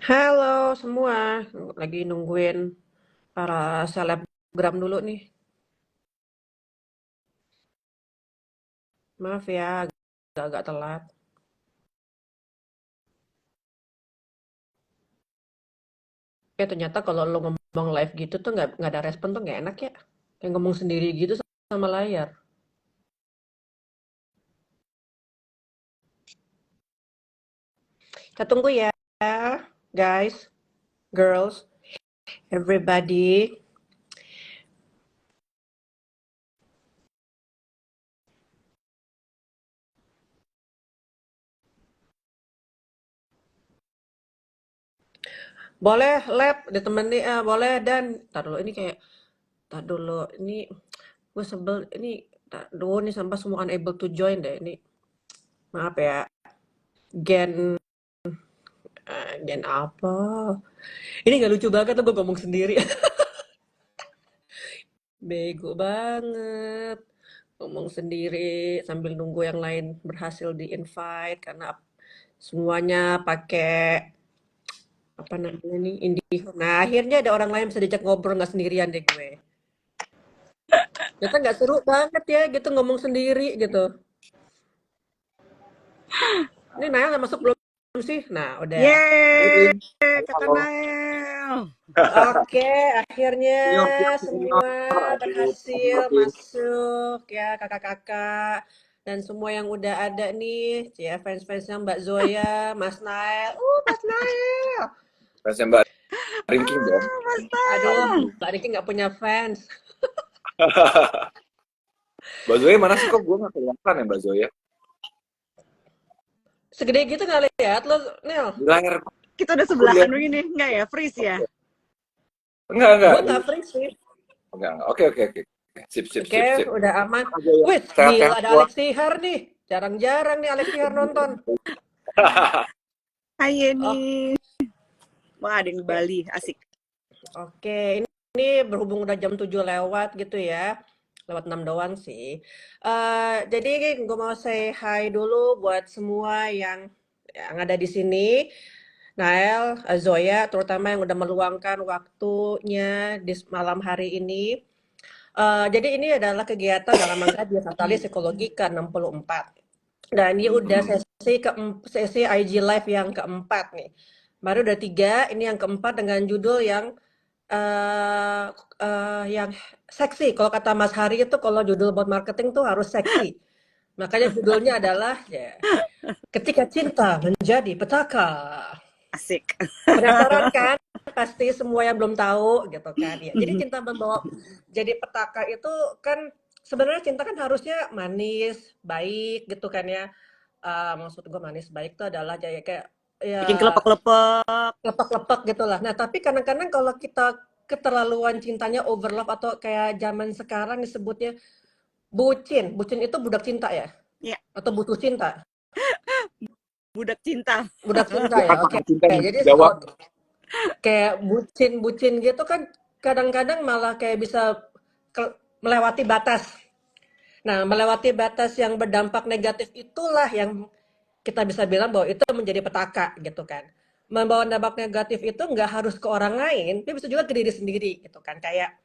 Halo semua, lagi nungguin para selebgram dulu nih. Maaf ya, agak-agak telat. Ternyata kalau lo ngomong live gitu tuh nggak ada respon tuh nggak enak ya. Kayak ngomong sendiri gitu sama layar. Kita tunggu ya, guys, girls, everybody. Boleh lab ditemani, boleh dan. Tar dulu ini kayak, tar dulu ini gue sebel ini. Tar dulu nih sampai semua unable to join deh ini. Maaf ya, Gen Gen apa? Ini nggak lucu banget tuh gue ngomong sendiri. Bego banget. Ngomong sendiri sambil nunggu yang lain berhasil di-invite karena semuanya pakai apa namanya nih IndiHome. Nah, akhirnya ada orang lain bisa diajak ngobrol nggak sendirian deh gue. Ternyata nggak seru banget ya gitu ngomong sendiri gitu. Ini Nael udah masuk belum sih? Nah, udah. Yeay, Kakak Halo, Nael. Oke, akhirnya junior, semua aduh, berhasil aduh, masuk ya kakak-kakak dan semua yang udah ada nih, ya fans-fansnya Mbak Zoya, Mas Nail, Mas Nail. fansnya Mbak Ringking dong. Mas Aduh, Nael. Mbak Riki nggak punya fans. Mbak Zoya mana sih kok gue nggak kelihatan ya Mbak Zoya? Segede gitu nggak lihat lo, Nil? Di layar Kita udah aku sebelahan lihat. begini, enggak ya? Freeze ya? Enggak. Gue nggak free sih. Enggak. Oke, oke, oke. Sip, sip, Oke, sip, sip. udah aman. Mbak Zoya, Wih, gila sehat-sehat ada semua. Alex Tihar nih. Jarang-jarang nih Alex Tihar nonton. Hai Yeni. Oke. Wah, ada yang di Bali, asik. Oke, ini berhubung udah jam 7 lewat gitu ya. Lewat 6 doang sih. Jadi gue mau say hi dulu buat semua yang ada di sini. Nael, Zoya, terutama yang udah meluangkan waktunya di malam hari ini. Jadi ini adalah kegiatan dalam rangka Dias Natali Psikologi ke-64. Dan ini udah Hmm. sesi IG Live yang keempat nih. Baru udah tiga, ini yang keempat dengan judul eh yang seksi. Kalau kata Mas Hari itu kalau judul buat marketing tuh harus seksi. Makanya judulnya adalah ya, Ketika Cinta Menjadi Petaka. Asik. Penasaran kan? Pasti semua yang belum tahu gitu kan ya. Jadi cinta membawa jadi petaka itu kan sebenarnya cinta kan harusnya manis, baik gitu kan ya. Maksud gue manis baik itu adalah kayak ya Bikin kelepek-kelepek. lepek-lepek gitu lah. Nah, tapi kadang-kadang kalau kita keterlaluan cintanya overlove atau kayak zaman sekarang disebutnya bucin. Bucin itu budak cinta ya? Ya, Atau butuh cinta? budak cinta. Budak cinta Ya, ya, oke. apakah cinta Jadi jawab? kayak bucin-bucin gitu kan kadang-kadang malah kayak bisa melewati batas. Nah, melewati batas yang berdampak negatif itulah yang kita bisa bilang bahwa itu menjadi petaka gitu kan. Membawa dampak negatif itu nggak harus ke orang lain, tapi bisa juga ke diri sendiri gitu kan. Kayak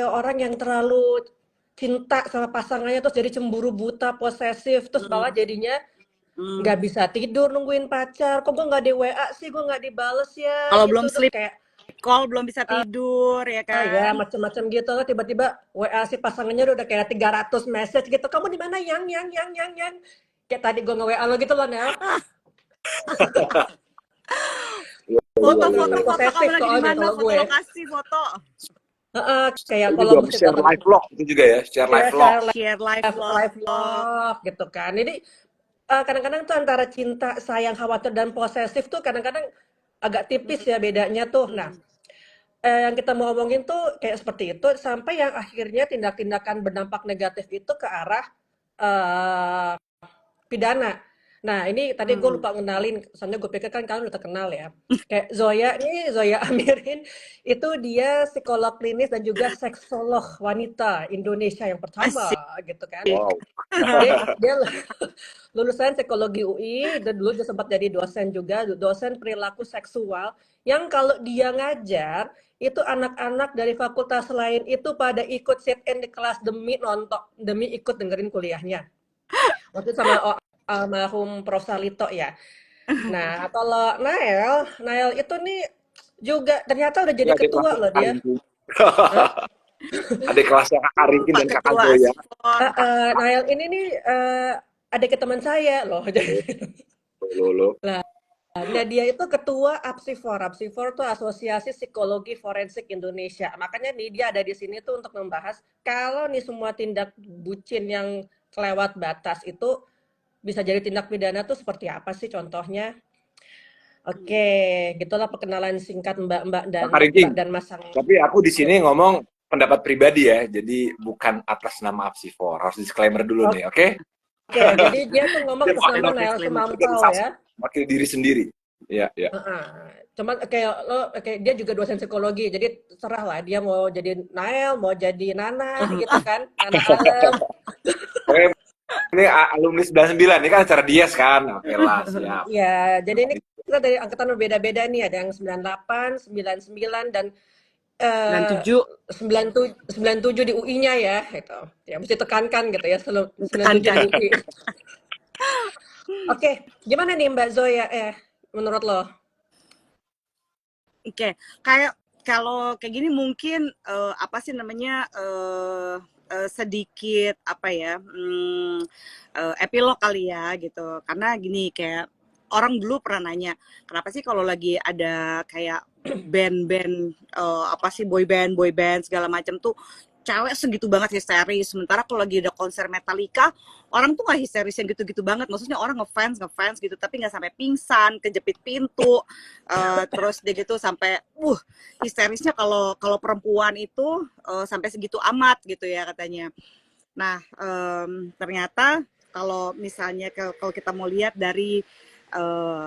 orang yang terlalu cinta sama pasangannya terus jadi cemburu buta, posesif, terus Hmm, malah jadinya hmm. nggak bisa tidur nungguin pacar. Kok gue nggak di WA sih, gue nggak dibales ya Kalau belum gitu. Terus sleep kayak call, belum bisa tidur, ya ya kan? macam-macam gitu lah tiba-tiba WA si pasangannya udah kayak 300 message gitu. Kamu di mana yang. Kayak tadi gue nge-WA lo gitu loh, Nel. Iya, iya, iya, Foto-foto Super iya. foto kamu posesif lagi di soalnya mana? kalau Foto gue. lokasi, foto. Kayak Itu kalau juga mesti share dapat live vlog itu juga ya, share live share vlog. share Share live live vlog. love gitu kan. Jadi kadang-kadang tuh antara cinta, sayang, khawatir dan posesif tuh kadang-kadang agak tipis ya bedanya tuh. Nah, Hmm. yang kita mau omongin tuh kayak seperti itu sampai yang akhirnya tindak-tindakan berdampak negatif itu ke arah eh, pidana. Nah, ini tadi gue lupa ngenalin, soalnya gue pikir kan kalian udah terkenal ya. Kayak Zoya Amirin, itu dia psikolog klinis dan juga seksolog wanita Indonesia yang pertama, Asik. gitu kan. Wow. Dia lulusan psikologi UI, dan dulu dia sempat jadi dosen juga, dosen perilaku seksual, yang kalau dia ngajar, itu anak-anak dari fakultas lain itu pada ikut sit in di kelas demi nonton, demi ikut dengerin kuliahnya. Waktu itu sama almarhum Prof. Salito ya. Nah, kalau Nael itu nih juga ternyata udah jadi Ini adik ketua kelas loh dia. Arifin. Hah? Adik kelasnya Kak Arifin Pak dan Kak Ketua Zoya. Asifon. Nael ini nih adik teman saya loh. Loh. Nah, dia itu ketua APSIFOR. APSIFOR tuh Asosiasi Psikologi Forensik Indonesia. Makanya nih dia ada di sini tuh untuk membahas kalau nih semua tindak bucin yang kelewat batas itu bisa jadi tindak pidana tuh seperti apa sih contohnya? Oke, gitulah perkenalan singkat Mbak Kak Arifin, dan Mas Sang. tapi aku di sini ngomong pendapat pribadi ya, jadi bukan atas nama Apsifor. Harus disclaimer dulu nih, oke? Oke, jadi dia tuh ngomong Dia atas nama Disclaimer, Nael disclaimer. Semampau ya. Wakil diri sendiri. Iya. Cuman kayak dia juga dosen psikologi, jadi terserah lah dia mau jadi Nael, mau jadi Nana gitu kan, Nana Alam. Oke, ini alumni 99, ini kan acara Dias kan? Oke lah, siap. Ya, jadi ini kita dari angkatan berbeda-beda nih, ada yang 98, 99 dan 97. 97 di UI-nya ya, gitu. Ya mesti tekankan gitu ya, 97 Tekankan. di UI. Oke, gimana nih Mbak Zoya menurut lo? Oke, kayak kalau kayak gini mungkin apa sih namanya sedikit apa ya epilog kali ya gitu. Karena gini kayak orang dulu pernah nanya, kenapa sih kalau lagi ada kayak band-band apa sih boy band segala macam tuh cewek segitu banget histeris, sementara kalau lagi ada konser Metallica orang tuh nggak histeris yang gitu-gitu banget, maksudnya orang ngefans gitu tapi nggak sampai pingsan, kejepit pintu, terus dia gitu sampai histerisnya kalau perempuan itu sampai segitu amat gitu ya katanya. Nah ternyata kalau misalnya kalau kita mau lihat dari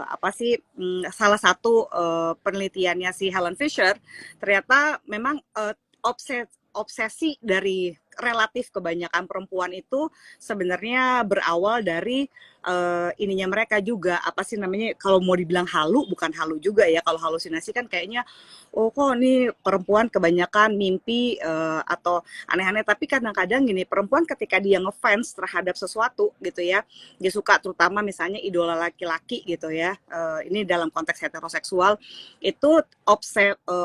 apa sih salah satu penelitiannya si Helen Fisher, ternyata memang obsesi dari relatif kebanyakan perempuan itu sebenarnya berawal dari ininya mereka juga, apa sih namanya, kalau mau dibilang halu, bukan halu juga ya, kalau halusinasi kan kayaknya oh kok nih perempuan kebanyakan mimpi atau aneh-aneh, tapi kadang-kadang gini, perempuan ketika dia ngefans terhadap sesuatu gitu ya, dia suka terutama misalnya idola laki-laki gitu ya, ini dalam konteks heteroseksual, itu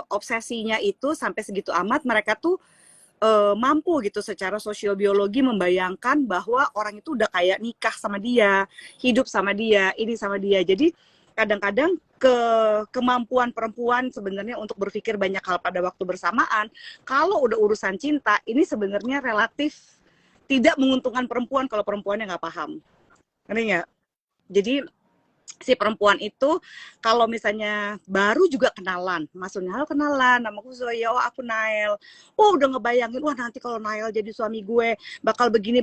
obsesinya itu sampai segitu amat mereka tuh mampu gitu secara sosial biologi membayangkan bahwa orang itu udah kayak nikah sama dia, hidup sama dia, ini sama dia. Jadi kadang-kadang kemampuan perempuan sebenarnya untuk berpikir banyak hal pada waktu bersamaan, kalau udah urusan cinta, ini sebenarnya relatif tidak menguntungkan perempuan kalau perempuannya nggak paham. Ngerti nggak? Jadi si perempuan itu kalau misalnya baru juga kenalan, maksudnya halo kenalan, namaku Zoya, oh aku Nael, oh udah ngebayangin, wah nanti kalau Nael jadi suami gue bakal begini,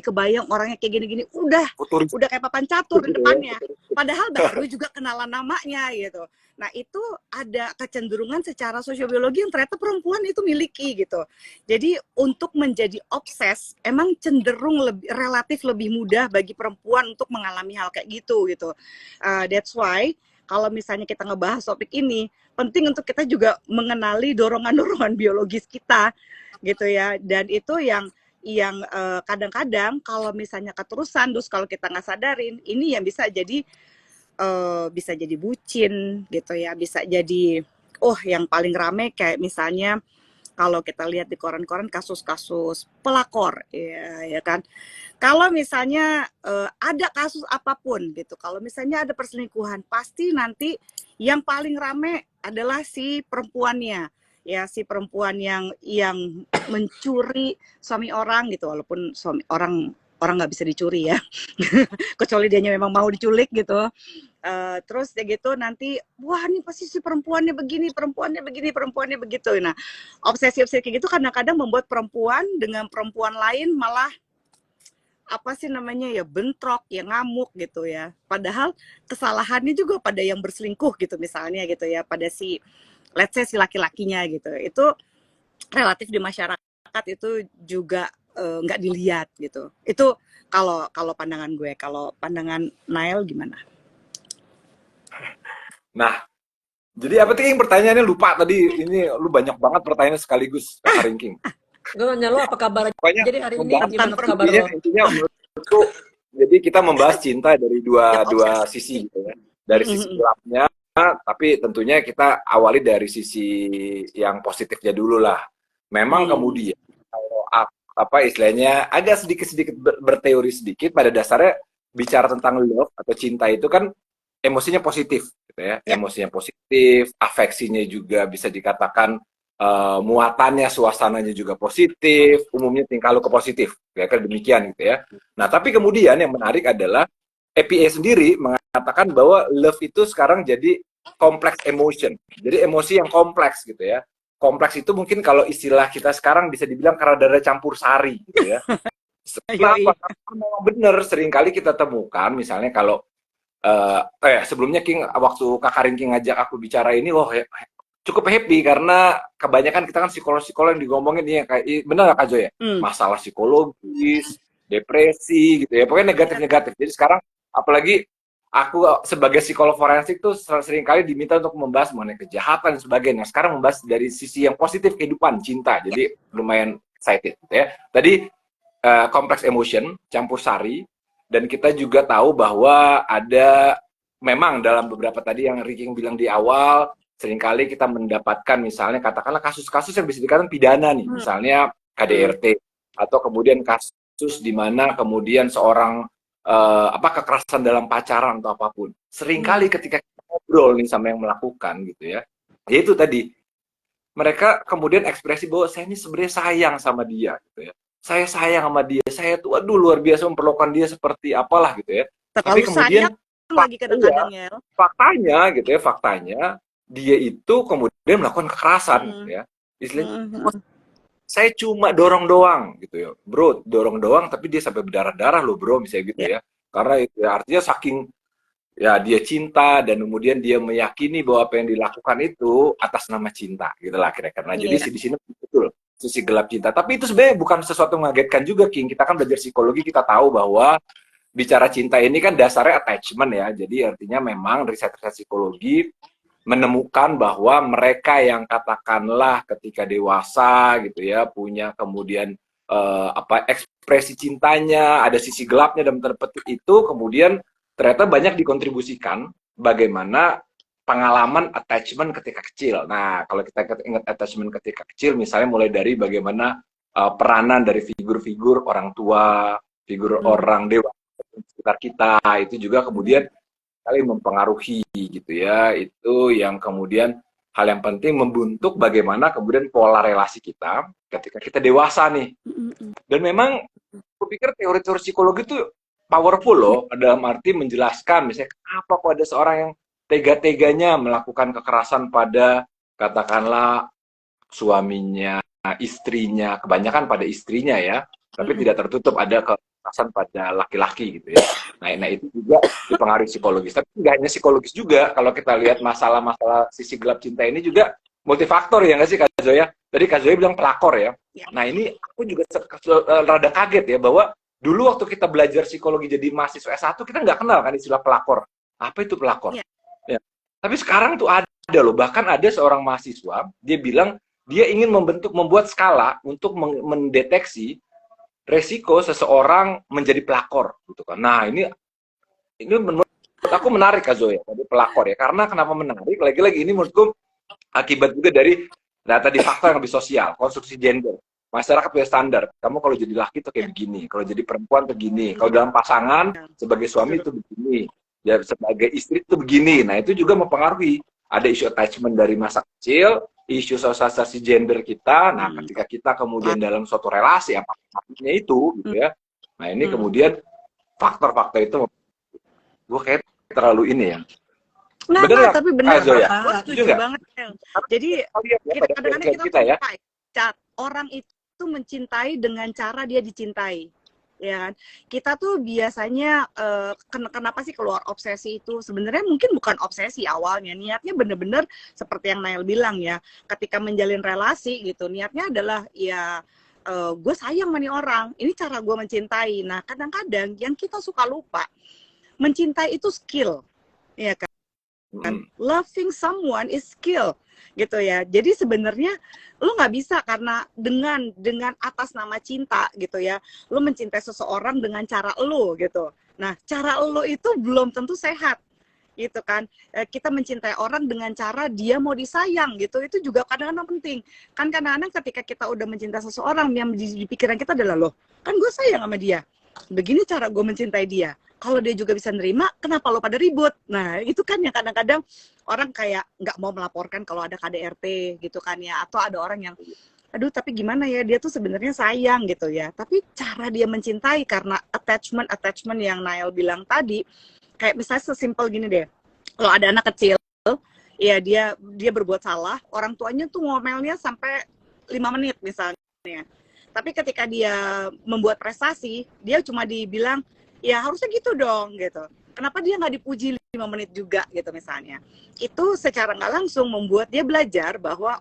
kebayang orangnya kayak gini-gini, udah kayak papan catur di depannya, padahal baru juga kenalan namanya gitu. Nah itu ada kecenderungan secara sosiobiologi yang ternyata perempuan itu miliki gitu. Jadi untuk menjadi obses emang cenderung relatif lebih mudah bagi perempuan untuk mengalami hal kayak gitu. That's why kalau misalnya kita ngebahas topik ini, penting untuk kita juga mengenali dorongan-dorongan biologis kita gitu ya. Dan itu yang kadang-kadang kalau misalnya keterusan, terus kalau kita nggak sadarin, ini yang bisa jadi bucin gitu ya, bisa jadi yang paling rame kayak misalnya kalau kita lihat di koran-koran kasus-kasus pelakor ya kan. Kalau misalnya ada kasus apapun gitu, kalau misalnya ada perselingkuhan, pasti nanti yang paling rame adalah si perempuannya. Ya, si perempuan yang mencuri suami orang gitu, walaupun suami orang nggak bisa dicuri ya. Kecuali dianya memang mau diculik gitu. Terus ya gitu nanti, wah ini pasti si perempuannya begini, perempuannya begitu. Nah, obsesi kayak gitu kadang-kadang membuat perempuan dengan perempuan lain malah apa sih namanya ya, bentrok, ya ngamuk gitu ya. Padahal kesalahannya juga pada yang berselingkuh gitu misalnya gitu ya, pada si let's say si laki-lakinya gitu. Itu relatif di masyarakat itu juga nggak dilihat gitu. Itu kalau kalau pandangan gue. Kalau pandangan Nail gimana? Nah, jadi apa tadi yang pertanyaannya lupa tadi. Ini lu banyak banget pertanyaan sekaligus, Kak Ringking. Gue nanya lo apa kabar Pokoknya jadi hari ini, membahas Tentang gimana kabar intinya, lo? intinya menurutku, jadi kita membahas cinta dari dua perempuan obsesi. sisi gitu ya. Dari sisi gelapnya, tapi tentunya kita awali dari sisi yang positifnya dulu lah. Memang kemudian kalau apa istilahnya agak sedikit-sedikit berteori sedikit, pada dasarnya bicara tentang love atau cinta itu kan emosinya positif gitu ya. Ya. Emosinya positif, afeksinya juga bisa dikatakan muatannya, suasananya juga positif, umumnya tingkah laku positif, ya kan demikian gitu ya. Nah, tapi kemudian yang menarik adalah EPA sendiri mengatakan bahwa love itu sekarang jadi complex emotion, jadi emosi yang kompleks gitu ya. Kompleks itu mungkin kalau istilah kita sekarang bisa dibilang karena campur sari gitu ya. Kenapa? Karena memang benar seringkali kita temukan, misalnya kalau sebelumnya King, waktu Kak Ringking ngajak aku bicara ini, wah cukup happy karena kebanyakan kita kan psikolog-psikolog yang digomongin nih kayak benar nggak Kak Jo ya? Masalah psikologis, depresi gitu ya, pokoknya negatif-negatif. Jadi sekarang apalagi aku sebagai psikolog forensik tuh sering kali diminta untuk membahas mengenai kejahatan dan sebagainya. Sekarang membahas dari sisi yang positif kehidupan, cinta. Jadi lumayan excited gitu ya. Tadi kompleks emotion, campur sari, dan kita juga tahu bahwa ada memang dalam beberapa tadi yang Ricky bilang di awal, seringkali kita mendapatkan misalnya katakanlah kasus-kasus yang bisa dikatakan pidana nih, misalnya KDRT, atau kemudian kasus di mana kemudian seorang kekerasan dalam pacaran atau apapun. Seringkali ketika kita ngobrol nih sama yang melakukan gitu ya, yaitu tadi mereka kemudian ekspresi bahwa saya ini sebenarnya sayang sama dia gitu ya. Saya sayang sama dia, saya tuh aduh luar biasa memperlakukan dia seperti apalah gitu ya. Tapi kemudian lagi kadang-kadang ya. Faktanya gitu ya, faktanya dia itu kemudian melakukan kekerasan gitu ya. Istilahnya saya cuma dorong doang gitu ya. Bro, dorong doang tapi dia sampai berdarah-darah loh, bro, misalnya gitu ya. Karena itu ya, artinya saking ya dia cinta dan kemudian dia meyakini bahwa apa yang dilakukan itu atas nama cinta gitu lah kira-kira. Nah, jadi di sini betul sisi gelap cinta. Tapi itu sebenarnya bukan sesuatu yang mengagetkan juga, King. Kita kan belajar psikologi, kita tahu bahwa bicara cinta ini kan dasarnya attachment ya. Jadi artinya memang riset-riset psikologi menemukan bahwa mereka yang katakanlah ketika dewasa gitu ya punya kemudian ekspresi cintanya, ada sisi gelapnya dalam tanda petik itu, kemudian ternyata banyak dikontribusikan bagaimana pengalaman attachment ketika kecil. Nah, kalau kita ingat attachment ketika kecil, misalnya mulai dari bagaimana peranan dari figur-figur orang tua, figur orang dewasa di sekitar kita, itu juga kemudian kali mempengaruhi gitu ya. Itu yang kemudian hal yang penting membentuk bagaimana kemudian pola relasi kita ketika kita dewasa nih. Dan memang aku pikir teori-teori psikologi itu powerful loh, dalam arti menjelaskan misalnya kenapa kok ada seorang yang tega-teganya melakukan kekerasan pada katakanlah suaminya, istrinya, kebanyakan pada istrinya ya, tapi tidak tertutup ada kekerasan pada laki-laki gitu ya. Nah itu juga dipengaruhi psikologis. Tapi nggak hanya psikologis juga, kalau kita lihat masalah-masalah sisi gelap cinta ini juga multifaktor ya nggak sih Kak Zoya? Tadi Kak Zoya bilang pelakor ya. Nah ini aku juga rada kaget ya, bahwa dulu waktu kita belajar psikologi jadi mahasiswa S1, kita nggak kenal kan istilah pelakor. Apa itu pelakor? Ya. Tapi sekarang tuh ada loh, bahkan ada seorang mahasiswa, dia bilang dia ingin membuat skala untuk mendeteksi resiko seseorang menjadi pelakor gitu kan. Nah, ini menurut aku menarik Kak Zoya, tadi pelakor ya. Karena kenapa menarik? Lagi-lagi ini menurutku akibat juga dari data di faktor yang lebih sosial, konstruksi gender. Masyarakat punya standar. Kamu kalau jadi laki tuh kayak begini, kalau jadi perempuan tuh begini, kalau dalam pasangan sebagai suami itu begini, ya sebagai istri itu begini. Nah, itu juga mempengaruhi. Ada isu attachment dari masa kecil, isu sosialisasi gender kita. Nah, ketika kita kemudian dalam suatu relasi apapun itu gitu ya. Nah, ini kemudian faktor-faktor itu gue kayak terlalu ini ya. Nah, tapi benar. Ya? Gue setuju banget. Jadi kadang-kadang kita ya, orang itu mencintai dengan cara dia dicintai. ya kan? Kita tuh biasanya kenapa sih keluar obsesi itu? Sebenarnya mungkin bukan obsesi awalnya, niatnya bener-bener seperti yang Nail bilang ya, ketika menjalin relasi gitu, niatnya adalah ya gue sayang sama nih orang, ini cara gue mencintai. Nah kadang-kadang yang kita suka lupa, mencintai itu skill, ya kan? Loving someone is skill gitu ya. Jadi sebenarnya lu nggak bisa karena dengan atas nama cinta gitu ya, lu mencintai seseorang dengan cara lu gitu. Nah cara lu itu belum tentu sehat gitu kan. Kita mencintai orang dengan cara dia mau disayang gitu, itu juga kadang-kadang penting kan. Kadang-kadang ketika kita udah mencintai seseorang, yang di pikiran kita adalah, loh kan gue sayang sama dia, begini cara gue mencintai dia, kalau dia juga bisa nerima, kenapa lo pada ribut? Nah itu kan yang kadang-kadang orang kayak nggak mau melaporkan kalau ada KDRT gitu kan ya, atau ada orang yang aduh tapi gimana ya, dia tuh sebenarnya sayang gitu ya, tapi cara dia mencintai karena attachment yang Nail bilang tadi. Kayak misalnya sesimpel gini deh, kalau ada anak kecil ya, dia berbuat salah, orang tuanya tuh ngomelnya sampai 5 menit misalnya, tapi ketika dia membuat prestasi, dia cuma dibilang ya harusnya gitu dong gitu, kenapa dia nggak dipuji 5 menit juga gitu misalnya. Itu secara nggak langsung membuat dia belajar bahwa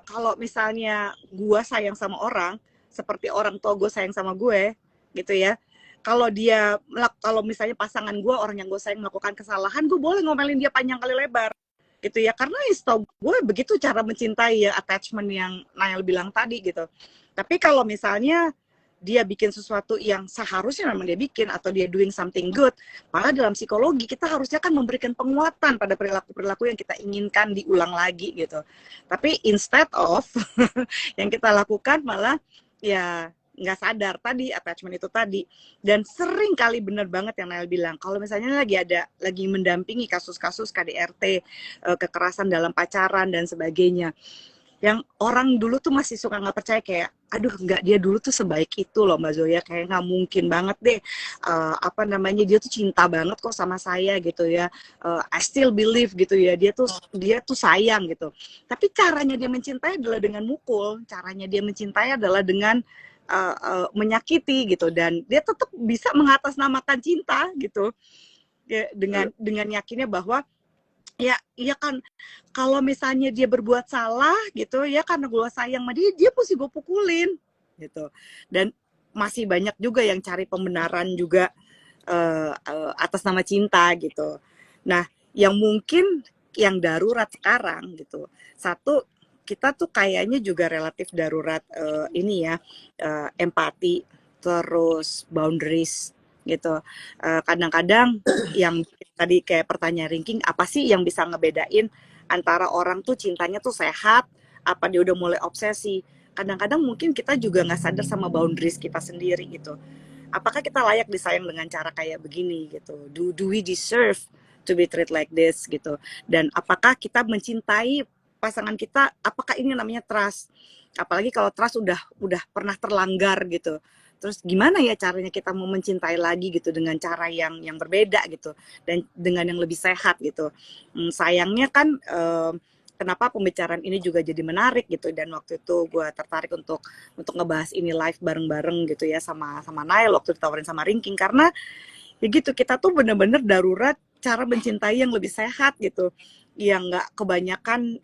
kalau misalnya gue sayang sama orang seperti orang tua gue sayang sama gue gitu ya, kalau misalnya pasangan gue, orang yang gue sayang, melakukan kesalahan, gue boleh ngomelin dia panjang kali lebar gitu ya, karena setahu gue begitu cara mencintai ya, attachment yang Nail bilang tadi gitu. Tapi kalau misalnya dia bikin sesuatu yang seharusnya memang dia bikin, atau dia doing something good, malah dalam psikologi kita harusnya kan memberikan penguatan pada perilaku-perilaku yang kita inginkan diulang lagi gitu. Tapi instead of yang kita lakukan malah ya nggak sadar tadi, attachment itu tadi. Dan sering kali bener banget yang Nail bilang, kalau misalnya lagi mendampingi kasus-kasus KDRT, kekerasan dalam pacaran dan sebagainya, yang orang dulu tuh masih suka nggak percaya, kayak aduh nggak, dia dulu tuh sebaik itu loh Mbak Zoya, kayak nggak mungkin banget deh, dia tuh cinta banget kok sama saya gitu ya, I still believe gitu ya, dia tuh sayang gitu. Tapi caranya dia mencintai adalah dengan mukul, caranya dia mencintai adalah dengan menyakiti gitu, dan dia tetap bisa mengatasnamakan cinta gitu ya, dengan yakinnya bahwa ya kan, kalau misalnya dia berbuat salah gitu ya, karena gue sayang sama dia mesti gue pukulin gitu. Dan masih banyak juga yang cari pembenaran juga atas nama cinta gitu. Nah yang mungkin yang darurat sekarang gitu, satu, kita tuh kayaknya juga relatif darurat ini ya, empati, terus boundaries gitu. Kadang-kadang yang tadi kayak pertanyaan Rinking, apa sih yang bisa ngebedain antara orang tuh cintanya tuh sehat, apa dia udah mulai obsesi? Kadang-kadang mungkin kita juga nggak sadar sama boundaries kita sendiri gitu. Apakah kita layak disayang dengan cara kayak begini gitu? Do we deserve to be treated like this gitu? Dan apakah kita mencintai pasangan kita, apakah ini namanya trust? Apalagi kalau trust udah pernah terlanggar gitu. Terus gimana ya caranya kita mau mencintai lagi gitu, dengan cara yang berbeda gitu, dan dengan yang lebih sehat gitu. Sayangnya kan kenapa pembicaraan ini juga jadi menarik gitu, dan waktu itu gue tertarik untuk ngebahas ini live bareng-bareng gitu ya sama Nail waktu ditawarin sama Rinking, karena ya gitu, kita tuh bener-bener darurat cara mencintai yang lebih sehat gitu, yang nggak kebanyakan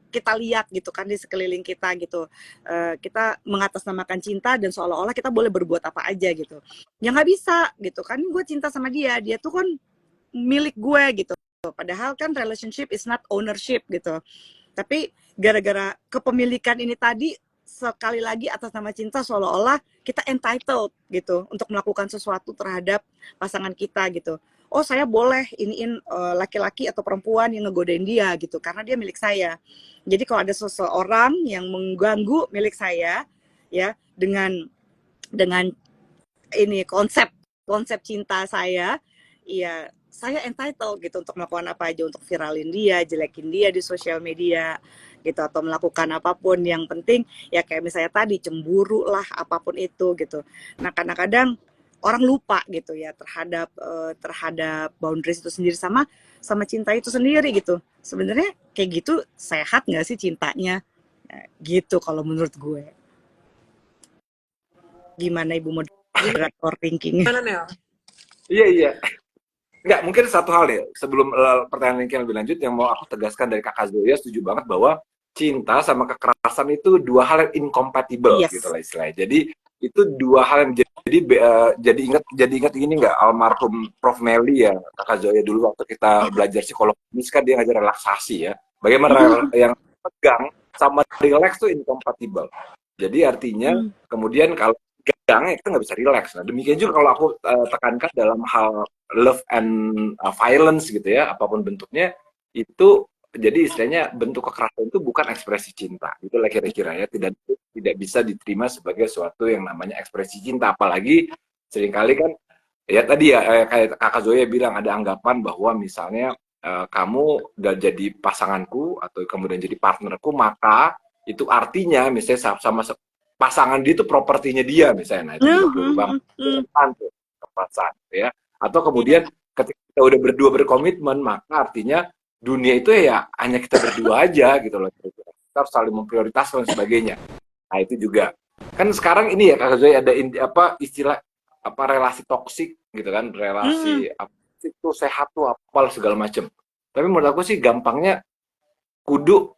kita lihat gitu kan di sekeliling kita gitu. Kita mengatasnamakan cinta dan seolah-olah kita boleh berbuat apa aja gitu. Ya nggak bisa gitu kan, gue cinta sama dia tuh kan milik gue gitu. Padahal kan relationship is not ownership gitu. Tapi gara-gara kepemilikan ini tadi, sekali lagi atas nama cinta, seolah-olah kita entitled gitu untuk melakukan sesuatu terhadap pasangan kita gitu. Oh saya boleh iniin laki-laki atau perempuan yang ngegodain dia gitu, karena dia milik saya. Jadi kalau ada seseorang yang mengganggu milik saya ya, dengan ini konsep cinta saya, ya saya entitled gitu untuk melakukan apa aja, untuk viralin dia, jelekin dia di sosial media gitu, atau melakukan apapun. Yang penting ya kayak misalnya tadi, cemburu lah, apapun itu gitu. Nah kadang-kadang orang lupa gitu ya terhadap boundaries itu sendiri, sama cinta itu sendiri gitu. Sebenarnya kayak gitu sehat nggak sih cintanya? Gitu kalau menurut gue. gimana Ibu moderator thinking? Gimana Nel? Iya. Nggak, mungkin satu hal ya, sebelum pertanyaan yang lebih lanjut, yang mau aku tegaskan dari Kakak Zoya, setuju banget bahwa cinta sama kekerasan itu dua hal yang incompatible, Yes. gitu lah istilahnya. Jadi, itu dua hal yang jadi ingat ini nggak, almarhum Prof. Meli ya, Kakak Zoya dulu waktu kita belajar psikologi, kan dia ngajar relaksasi ya. Bagaimana yang tegang sama relax itu incompatible. Jadi artinya, kemudian kalau tegang, kita nggak bisa relax. Nah, demikian juga kalau aku tekankan dalam hal love and violence gitu ya, apapun bentuknya, itu jadi istilahnya bentuk kekerasan itu bukan ekspresi cinta. Itulah kira-kira ya, tidak bisa diterima sebagai suatu yang namanya ekspresi cinta. Apalagi seringkali kan ya tadi ya kayak Kakak Zoya bilang ada anggapan bahwa misalnya kamu udah jadi pasanganku atau kemudian jadi partnerku, maka itu artinya misalnya sama pasangan dia itu propertinya dia misalnya. Nah, itu juga perlu banget perasaan ya. Atau kemudian ketika kita udah berdua berkomitmen, maka artinya dunia itu ya hanya kita berdua aja gitu loh. Kita harus saling memprioritaskan dan sebagainya. Nah, itu juga. Kan sekarang ini ya Kak Zoe ada istilah relasi toksik gitu kan, relasi itu sehat tuh apa segala macam. Tapi menurut aku sih gampangnya kudu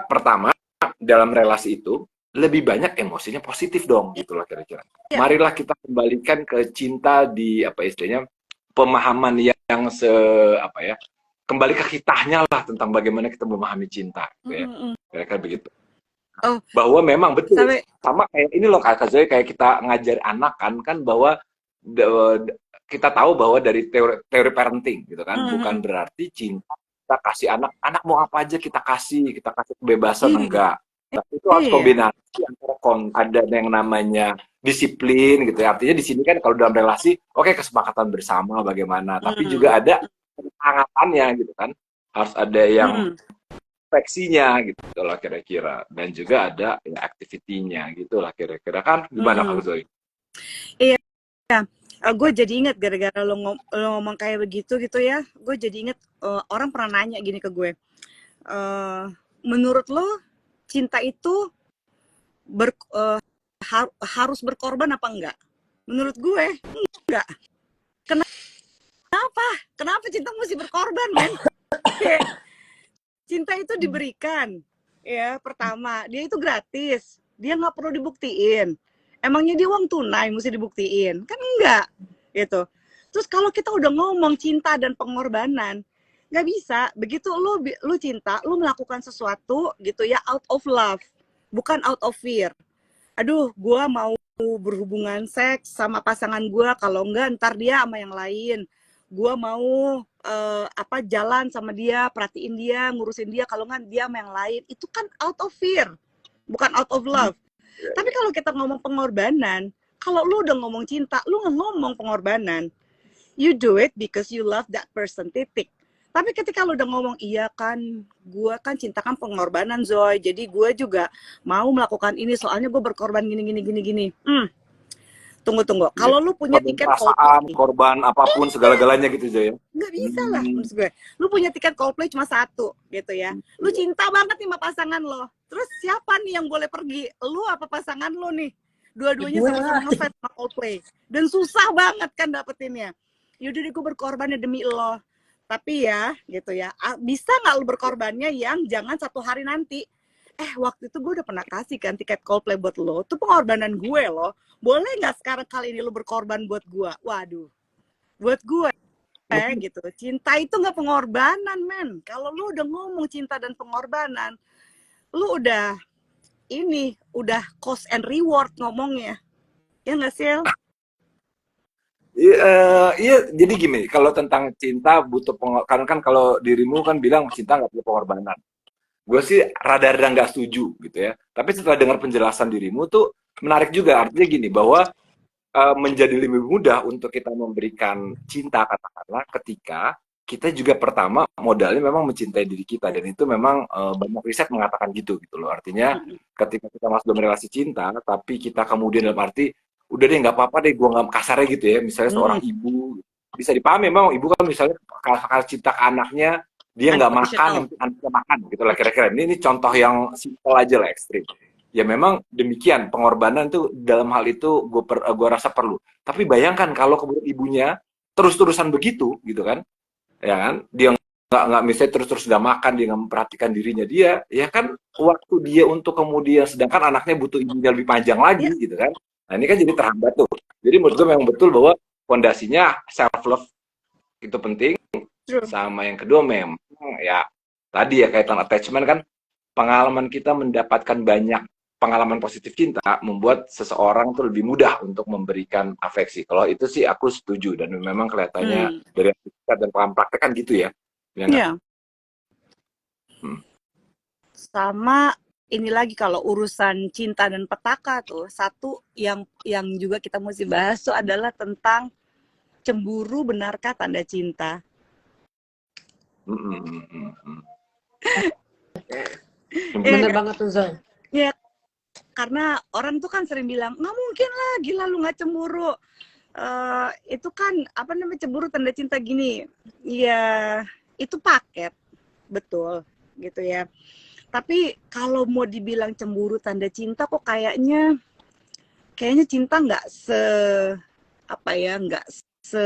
pertama dalam relasi itu lebih banyak emosinya positif dong gitu loh kira-kira. Marilah kita kembalikan ke cinta di istilahnya pemahaman yang kembali ke kitanya lah tentang bagaimana kita memahami cinta gitu ya. Kira-kira begitu. Bahwa memang betul sama kayak ini loh Kak Zoe, kayak kita ngajar anak kan bahwa kita tahu bahwa dari teori parenting gitu kan, bukan berarti cinta kita kasih anak mau apa aja kita kasih kebebasan, enggak. Tapi itu harus kombinasi antara ada yang namanya disiplin gitu ya. Artinya di sini kan kalau dalam relasi, kesepakatan bersama bagaimana, tapi juga ada hangatannya gitu kan. Harus ada yang refleksinya gitu lah kira-kira, dan juga ada ya, activity-nya gitu lah kira-kira kan. Gimana Kak Zoe? Iya. Gue jadi inget gara-gara lo ngomong kayak begitu gitu ya. Gue jadi inget orang pernah nanya gini ke gue. Menurut lo cinta itu harus berkorban apa enggak? Menurut gue enggak. Kenapa cinta mesti berkorban, men? Cinta itu diberikan, ya. Pertama, dia itu gratis, dia nggak perlu dibuktiin. Emangnya dia uang tunai mesti dibuktiin? Kan enggak, gitu. Terus kalau kita udah ngomong cinta dan pengorbanan, nggak bisa. Begitu lu cinta, lu melakukan sesuatu gitu ya out of love, bukan out of fear. Aduh, gue mau berhubungan seks sama pasangan gue, kalau enggak ntar dia sama yang lain. Gue mau jalan sama dia, perhatiin dia, ngurusin dia, kalau enggak dia sama yang lain. Itu kan out of fear, bukan out of love. Tapi kalau kita ngomong pengorbanan, kalau lu udah ngomong cinta, lu nggak ngomong pengorbanan. You do it because you love that person, titik. Tapi ketika lu udah ngomong, iya kan, gue kan cinta kan pengorbanan, Zoe. Jadi gue juga mau melakukan ini, soalnya gue berkorban gini. Tunggu. Kalau lu punya tiket Coldplay, korban apapun segala-galanya gitu Zoe. Nggak bisa lah menurut gue. Lu punya tiket Coldplay cuma satu gitu ya. Lu cinta banget nih sama pasangan lo. Terus siapa nih yang boleh pergi? Lu apa pasangan lo nih? Dua-duanya sama-sama ngefans sama Coldplay. Dan susah banget kan dapetinnya. Yaudah deh gue berkorbannya demi lo. Tapi ya gitu ya, bisa nggak lu berkorbannya yang jangan satu hari nanti? Waktu itu gue udah pernah kasih kan tiket Coldplay buat lo. Itu pengorbanan gue loh. Boleh nggak sekarang kali ini lo berkorban buat gue? Waduh. Buat gue gitu. Cinta itu nggak pengorbanan, men. Kalau lu udah ngomong cinta dan pengorbanan, lu udah cost and reward ngomongnya. Ya nggak sih? Iya, jadi gini, kalau tentang cinta butuh pengorbanan, kan kalau dirimu kan bilang cinta nggak butuh pengorbanan. Gue sih rada-rada nggak setuju gitu ya. Tapi setelah dengar penjelasan dirimu tuh menarik juga. Artinya gini, bahwa menjadi lebih mudah untuk kita memberikan cinta katakanlah ketika kita juga pertama modalnya memang mencintai diri kita, dan itu memang banyak riset mengatakan gitu loh. Artinya ketika kita masuk dalam relasi cinta tapi kita kemudian dalam arti udah deh nggak apa-apa deh gue nggak kasarnya gitu ya, misalnya seorang ibu bisa dipahami memang ibu kan misalnya kalau cinta ke anaknya dia nggak makan, anaknya makan gitu lah kira-kira. Ini contoh yang simpel aja lah, ekstrim. ya memang demikian pengorbanan tuh dalam hal itu gue rasa perlu. Tapi bayangkan kalau kemudian ibunya terus-terusan begitu gitu kan, ya kan, dia nggak misalnya terus-terus nggak makan, dia nggak memperhatikan dirinya dia, ya kan waktu dia untuk kemudian, sedangkan anaknya butuh ibunya lebih panjang lagi Ya, gitu kan. Nah ini kan jadi terhambat tuh. Jadi menurut gue memang betul bahwa fondasinya self love itu penting, true. sama yang kedua memang ya tadi ya kaitan attachment kan, pengalaman kita mendapatkan banyak pengalaman positif cinta membuat seseorang tuh lebih mudah untuk memberikan afeksi. Kalau itu sih aku setuju, dan memang kelihatannya Hmm. dari aktivitas dan pengalaman praktek kan gitu ya. Ya nggak? Iya. Hmm. Sama ini lagi kalau urusan cinta dan petaka tuh, satu yang juga kita mesti bahas tuh adalah tentang cemburu benarkah tanda cinta? Hmm, hmm, hmm, hmm. Ya, Bener banget tuh Zoe. ya, karena orang tuh kan sering bilang, nggak mungkin lah, gila lu nggak cemburu. Itu kan apa namanya, cemburu tanda cinta gini. Ya, itu paket, betul gitu ya. Tapi kalau mau dibilang cemburu tanda cinta kok kayaknya cinta nggak nggak se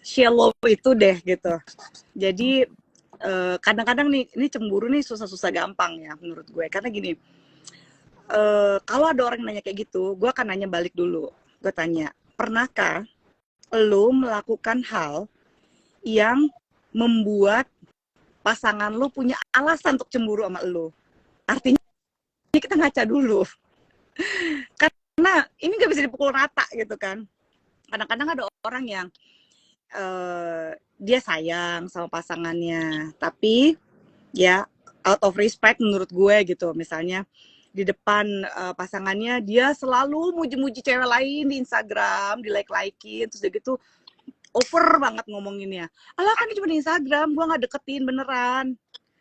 shallow itu deh gitu. Jadi kadang-kadang nih, ini cemburu nih susah-susah gampang ya menurut gue. Karena gini, kalau ada orang yang nanya kayak gitu, gue akan nanya balik dulu. Gue tanya, pernahkah lo melakukan hal yang membuat pasangan lo punya alasan untuk cemburu sama lo? Artinya kita ngaca dulu. Karena ini nggak bisa dipukul rata gitu kan. Kadang-kadang ada orang yang dia sayang sama pasangannya, tapi ya out of respect menurut gue gitu. Misalnya di depan pasangannya dia selalu muji-muji cewek lain di Instagram, di like-likein, terus dia gitu over banget ngomonginnya. Alah kan ini cuma di Instagram, gue nggak deketin beneran.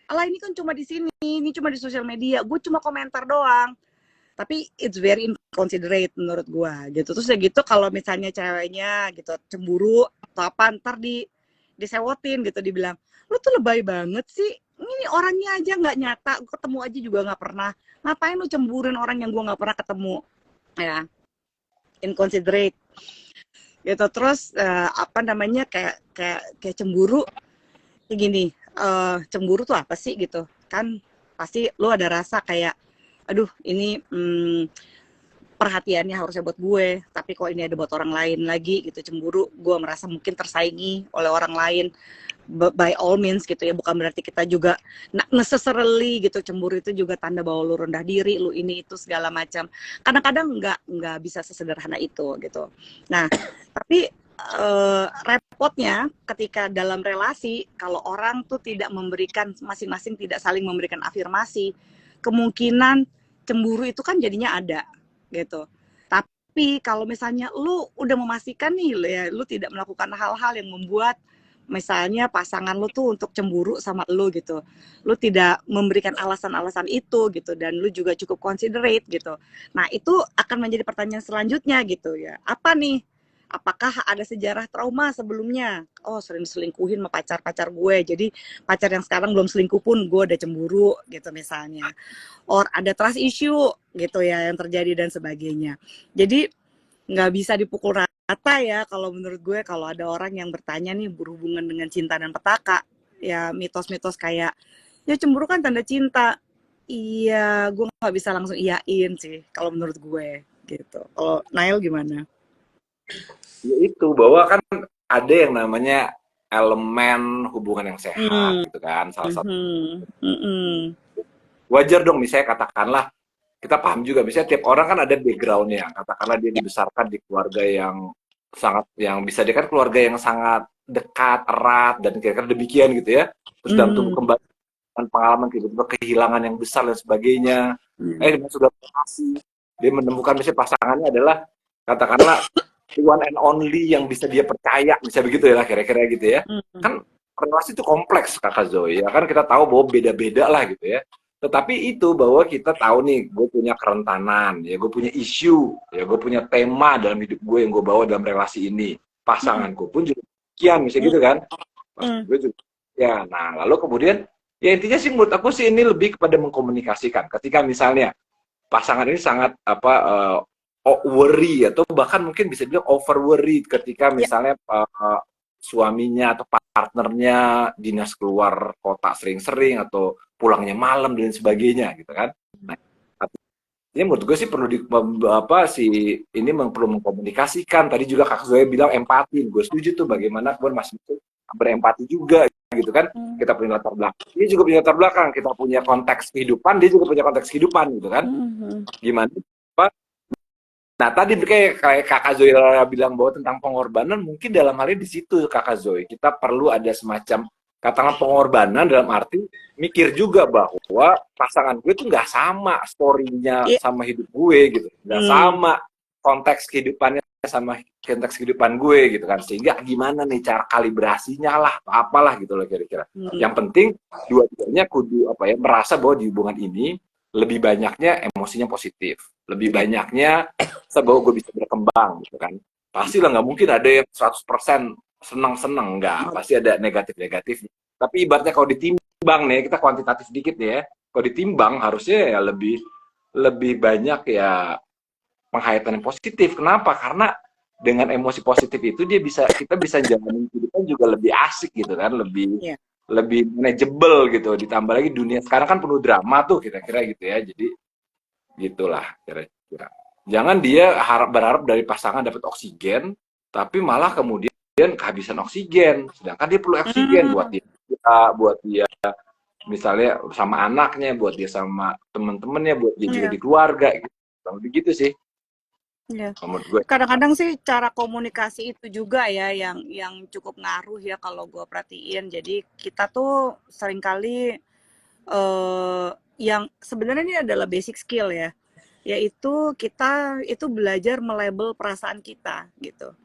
Alah ini kan cuma di sini, ini cuma di sosial media, gue cuma komentar doang. Tapi it's very inconsiderate menurut gue gitu. Terus ya gitu kalau misalnya ceweknya gitu cemburu atau apa, ntar disewotin gitu, dibilang lu tuh lebay banget sih, ini orangnya aja nggak nyata, ketemu aja juga nggak pernah, ngapain lu cemburuin orang yang gue nggak pernah ketemu, ya inconsiderate gitu. Terus apa namanya, kayak cemburu kayak gini, cemburu tuh apa sih gitu kan, pasti lu ada rasa kayak aduh ini perhatiannya harusnya buat gue, tapi kok ini ada buat orang lain lagi gitu. Cemburu, gue merasa mungkin tersaingi oleh orang lain, by all means gitu ya, bukan berarti kita juga not necessarily gitu. Cemburu itu juga tanda bahwa lu rendah diri, lu ini itu segala macam. Kadang-kadang nggak bisa sesederhana itu gitu. Nah, tapi repotnya ketika dalam relasi, kalau orang tuh tidak memberikan, masing-masing tidak saling memberikan afirmasi, kemungkinan cemburu itu kan jadinya ada gitu. Tapi kalau misalnya lu udah memastikan nih ya, lu tidak melakukan hal-hal yang membuat misalnya pasangan lu tuh untuk cemburu sama lu gitu, lu tidak memberikan alasan-alasan itu gitu, dan lu juga cukup considerate gitu. Nah itu akan menjadi pertanyaan selanjutnya gitu ya, apa nih, apakah ada sejarah trauma sebelumnya? Oh sering selingkuhin sama pacar-pacar gue, jadi pacar yang sekarang belum selingkuh pun gue udah cemburu gitu misalnya. Or ada trust issue gitu ya yang terjadi dan sebagainya. Jadi nggak bisa dipukul rata ya kalau menurut gue. Kalau ada orang yang bertanya nih berhubungan dengan cinta dan petaka, ya mitos-mitos kayak ya cemburu kan tanda cinta. Iya, gue nggak bisa langsung iyain sih kalau menurut gue gitu. Kalau Nail gimana? Ya itu, bahwa kan ada yang namanya elemen hubungan yang sehat gitu kan. Salah satu wajar dong, misalnya katakanlah, kita paham juga, misalnya tiap orang kan ada backgroundnya. Katakanlah dia dibesarkan di keluarga yang sangat, yang bisa dia kan keluarga yang sangat dekat, erat, dan kira-kira demikian gitu ya. Terus dalam tubuh kembali pengalaman tiba-tiba kehilangan yang besar dan sebagainya. Dia sudah berhasil, dia menemukan misalnya pasangannya adalah katakanlah one and only yang bisa dia percaya, bisa begitu ya, kira-kira gitu ya. Kan relasi itu kompleks Kakak Zoe, ya kan, kita tahu bahwa beda-beda lah gitu ya. Tetapi itu bahwa kita tahu nih, gue punya kerentanan, ya gue punya isu, ya gue punya tema dalam hidup gue yang gue bawa dalam relasi ini. Pasanganku pun juga demikian, misalnya gitu kan. Gue juga. Ya, nah lalu kemudian Ya intinya sih menurut aku sih ini lebih kepada mengkomunikasikan. Ketika misalnya pasangan ini sangat worry atau bahkan mungkin bisa bilang over worry ketika Ya. misalnya suaminya atau partnernya dinas keluar kota sering-sering atau pulangnya malam dan sebagainya gitu kan. Nah, ini menurut gue sih perlu perlu mengkomunikasikan. Tadi juga Kak Zoe bilang empati. Gue setuju tuh bagaimana gue masih berempati juga gitu kan. Kita punya latar belakang. Dia juga punya latar belakang. Kita punya konteks kehidupan. Dia juga punya konteks kehidupan gitu kan. Gimana? Apa? Nah tadi kayak Kakak Zoe bilang bahwa tentang pengorbanan, mungkin dalam hal ini di situ Kakak Zoe kita perlu ada semacam katakanlah pengorbanan dalam arti mikir juga bahwa pasangan gue itu nggak sama story-nya Iya. sama hidup gue gitu, nggak sama konteks kehidupannya sama konteks kehidupan gue gitu kan, sehingga gimana nih cara kalibrasinya lah apalah gitu loh kira-kira. Yang penting dua-duanya kudu merasa bahwa di hubungan ini lebih banyaknya emosinya positif, lebih banyaknya bahwa gue bisa berkembang gitu kan. Pasti lah nggak mungkin ada yang 100% senang-senang, nggak, pasti ada negatif-negatif. Tapi ibaratnya kalau ditimbang nih, kita kuantitatif dikit nih ya, kalau ditimbang harusnya ya lebih banyak ya penghayatan yang positif. Kenapa? Karena dengan emosi positif itu kita bisa jalanin kehidupan juga lebih asik gitu kan, lebih manageable gitu. Ditambah lagi dunia sekarang kan penuh drama tuh kira-kira gitu ya. Jadi gitulah kira-kira. Jangan dia berharap dari pasangan dapat oksigen, tapi malah kemudian kehabisan oksigen. Sedangkan dia perlu oksigen buat dia misalnya sama anaknya, buat dia sama teman-temannya, buat dia juga di keluarga. Gitu. Begitu sih. Ya. Kadang-kadang sih cara komunikasi itu juga ya yang cukup ngaruh ya kalau gue perhatiin. Jadi kita tuh seringkali yang sebenarnya ini adalah basic skill ya, yaitu kita itu belajar melabel perasaan kita gitu.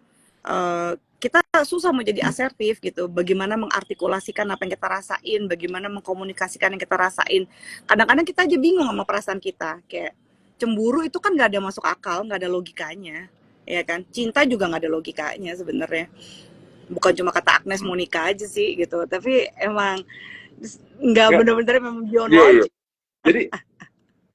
Kita susah mau jadi asertif gitu, bagaimana mengartikulasikan apa yang kita rasain, bagaimana mengkomunikasikan yang kita rasain. Kadang-kadang kita aja bingung sama perasaan kita, kayak cemburu itu kan nggak ada masuk akal, nggak ada logikanya, ya kan? Cinta juga nggak ada logikanya sebenarnya. Bukan cuma kata Agnes mau nikah aja sih gitu, tapi emang nggak bener-bener memang beyond logic. Jadi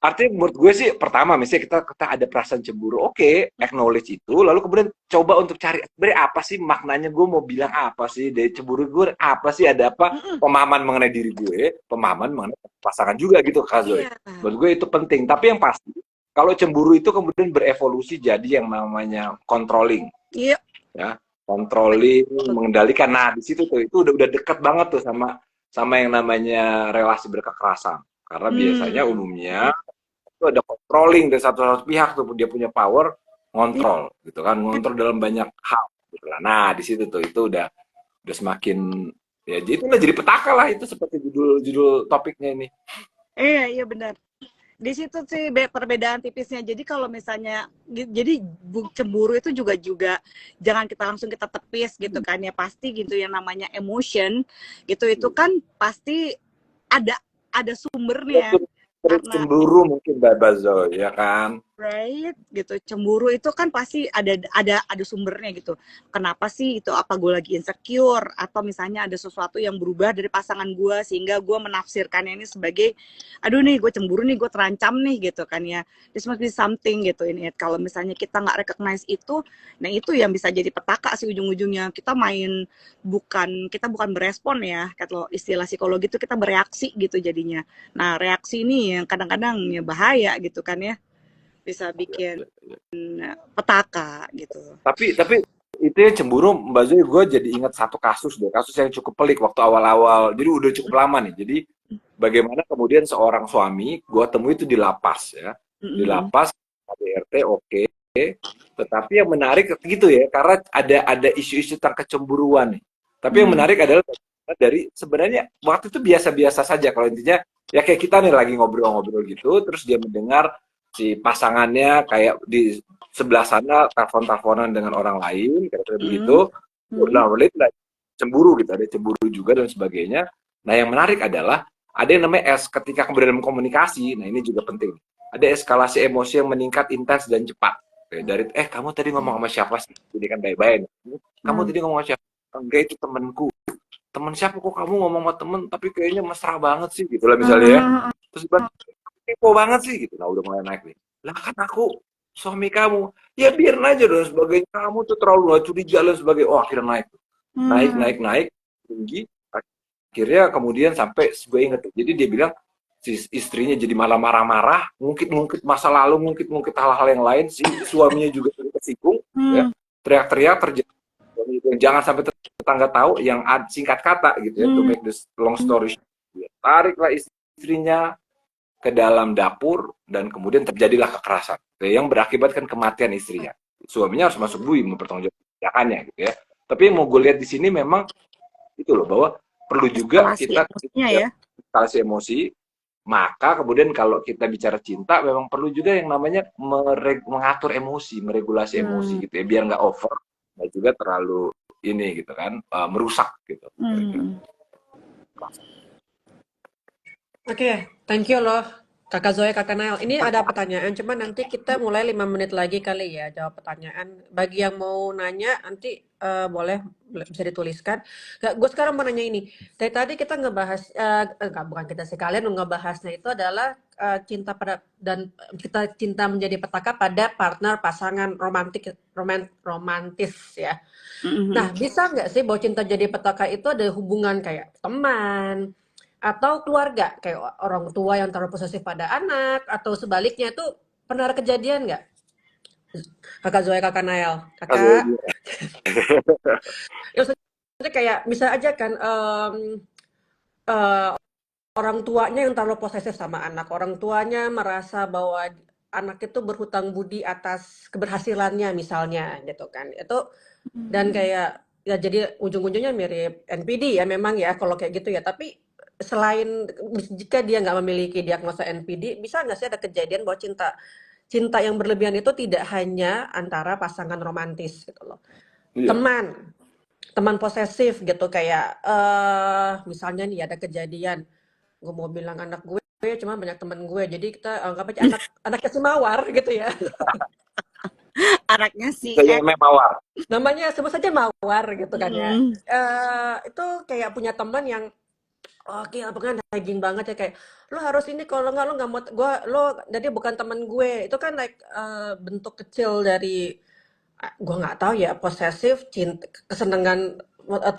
artinya menurut gue sih pertama misalnya kita ada perasaan cemburu, oke, acknowledge itu, lalu kemudian coba untuk cari sebenarnya apa sih maknanya, gue mau bilang apa sih dari cemburu gue, apa sih, ada apa, pemahaman mengenai diri gue, pemahaman mengenai pasangan juga gitu Kak Zoe. Menurut gue itu penting, tapi yang pasti kalau cemburu itu kemudian berevolusi jadi yang namanya controlling. Iya. Ya, controlling, mengendalikan. Nah, di situ tuh itu udah dekat banget tuh sama yang namanya relasi berkekerasan. Karena biasanya umumnya itu ada controlling dari satu pihak tuh, dia punya power ngontrol gitu kan, ngontrol dalam banyak hal gitu. Nah, di situ tuh itu udah semakin ya jadi petaka lah, itu seperti judul topiknya ini. Iya benar. Di situ sih perbedaan tipisnya. Jadi kalau misalnya jadi cemburu itu juga jangan kita langsung kita tepis gitu kan ya, pasti gitu yang namanya emotion gitu itu kan pasti ada sumbernya. Cemburu mungkin Mbak Bazo ya kan, right gitu. Cemburu itu kan pasti ada sumbernya gitu. Kenapa sih itu, apa gue lagi insecure atau misalnya ada sesuatu yang berubah dari pasangan gue sehingga gue menafsirkannya ini sebagai aduh nih gue cemburu nih, gue terancam nih gitu kan ya, this must be something gitu ini. Kalau misalnya kita nggak recognize itu, nah itu yang bisa jadi petaka sih ujung-ujungnya. Kita bukan berespon ya, kalau istilah psikologi itu kita bereaksi gitu jadinya. Nah reaksi ini yang kadang-kadang ya bahaya gitu kan ya, bisa bikin petaka gitu. Tapi itu ya cemburu Mbak Zoe, gue jadi ingat satu kasus yang cukup pelik waktu awal-awal, jadi udah cukup lama nih. Jadi bagaimana kemudian seorang suami gue temui itu di lapas ya, di lapas KDRT, oke. Tetapi yang menarik gitu ya, karena ada isu-isu tentang kecemburuan nih. Tapi yang menarik adalah dari sebenarnya waktu itu biasa-biasa saja, kalau intinya ya kayak kita nih lagi ngobrol-ngobrol gitu, terus dia mendengar si pasangannya kayak di sebelah sana telepon-teleponan dengan orang lain, kira-kira begitu. Nah, cemburu gitu, ada cemburu juga dan sebagainya. Nah, yang menarik adalah ada yang namanya ketika kemudian komunikasi. Nah, ini juga penting. Ada eskalasi emosi yang meningkat intens dan cepat. Dari kamu tadi ngomong sama siapa sih? Jadi kan baik-baik. Kamu tadi ngomong sama siapa? Enggak, itu temanku. temen siapa kok kamu ngomong sama temen tapi kayaknya mesra banget sih gitu lah misalnya ya. Terus bilang, kepo banget sih gitu. Nah udah mulai naik nih. Lah kan aku suami kamu. Ya biarin aja dong sebagai kamu tuh terlalu nggak curiga dan sebagai oh akhirnya naik. Naik tinggi. Akhirnya kemudian sampai gue inget. Jadi dia bilang si istrinya jadi malah marah-marah, ngungkit-ngungkit masa lalu, ngungkit-ngungkit hal-hal yang lain, si suaminya juga tersinggung, ya, teriak-teriak terjadi. Jangan sampai tetangga tahu yang singkat kata gitu ya, to make this long story short. Dia tariklah istrinya ke dalam dapur dan kemudian terjadilah kekerasan yang berakibatkan kematian istrinya. Suaminya harus masuk bui mempertanggungjawabkannya gitu ya. Tapi yang mau gue lihat di sini memang itu loh bahwa perlu juga kita eskalasi emosi. Maka kemudian kalau kita bicara cinta memang perlu juga yang namanya mengatur emosi, meregulasi emosi gitu ya, biar nggak over, nggak juga terlalu ini gitu kan, merusak gitu. Oke, thank you loh Kakak Zoe, Kakak Nael. Ini ada pertanyaan, cuman nanti kita mulai 5 menit lagi kali ya jawab pertanyaan. Bagi yang mau nanya, nanti boleh bisa dituliskan. Gue sekarang mau nanya ini. Dari tadi kita ngebahas, bukan kita sih, kalian ngebahasnya itu adalah cinta pada dan kita cinta menjadi petaka pada partner pasangan romantis ya. Nah, bisa nggak sih bahwa cinta jadi petaka itu ada hubungan kayak teman, atau keluarga kayak orang tua yang terlalu posesif pada anak atau sebaliknya itu pernah ada kejadian nggak? Kakak Zoe, Kakak Nael, Kakak. Ya maksudnya kayak bisa aja kan orang tuanya yang terlalu posesif sama anak, orang tuanya merasa bahwa anak itu berhutang budi atas keberhasilannya misalnya gitu kan. Itu dan kayak ya jadi ujung-ujungnya mirip NPD ya memang ya kalau kayak gitu ya. Tapi selain jika dia nggak memiliki diagnosa NPD, bisa nggak sih ada kejadian bahwa cinta yang berlebihan itu tidak hanya antara pasangan romantis gitu loh, teman posesif gitu kayak misalnya nih ada kejadian, gue mau bilang anak gue cuma banyak temen gue, jadi kita anggap aja anaknya si Mawar gitu ya. Anaknya si Mawar. Namanya sebut saja Mawar gitu kan ya. Itu kayak punya teman yang oke, pokoknya daging banget ya kayak lo harus ini kalau nggak lo nggak mau lo jadi bukan teman gue itu kan like bentuk kecil dari gue nggak tahu ya posesif cinta kesenangan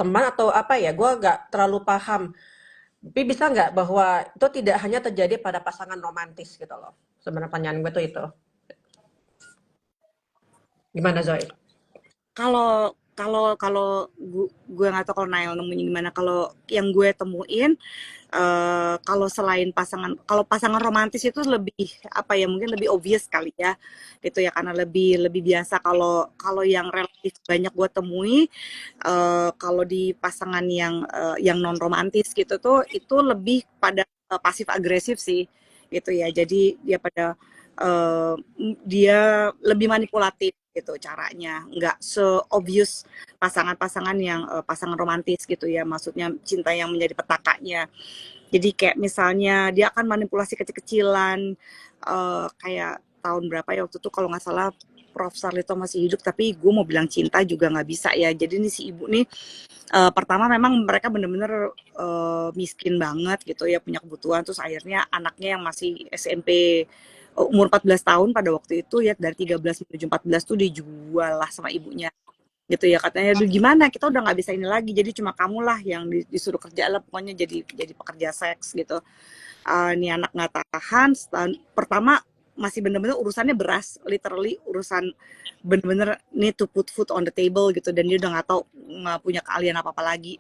teman atau apa ya gue nggak terlalu paham tapi bisa nggak bahwa itu tidak hanya terjadi pada pasangan romantis gitu loh sebenarnya pertanyaan gue tuh itu gimana Zoe? Kalau gue nggak tahu kalau Nail nemuin gimana. Kalau yang gue temuin kalau selain kalau pasangan romantis itu lebih apa ya, mungkin lebih obvious kali ya gitu ya, karena lebih biasa. Kalau yang relatif banyak gue temui kalau di pasangan yang non romantis gitu tuh itu lebih pada pasif agresif sih gitu ya. Jadi dia lebih manipulatif gitu caranya, nggak se-obvious pasangan-pasangan yang pasangan romantis gitu ya, maksudnya cinta yang menjadi petakanya. Jadi kayak misalnya dia akan manipulasi kecil-kecilan, kayak tahun berapa ya waktu itu kalau nggak salah Prof. Sarlito masih hidup, tapi gue mau bilang cinta juga nggak bisa ya. Jadi nih si ibu nih pertama memang mereka bener-bener miskin banget gitu ya, punya kebutuhan, terus akhirnya anaknya yang masih SMP umur 14 tahun pada waktu itu ya, dari 13 menuju 14 tuh dijual lah sama ibunya gitu ya, katanya aduh gimana kita udah nggak bisa ini lagi, jadi cuma kamu lah yang disuruh kerja lah, pokoknya jadi pekerja seks gitu. Ini anak nggak tahan, setahun pertama masih bener-bener urusannya beras, literally urusan bener-bener need to put food on the table gitu, dan dia udah nggak tahu nggak punya keahlian apa-apa lagi.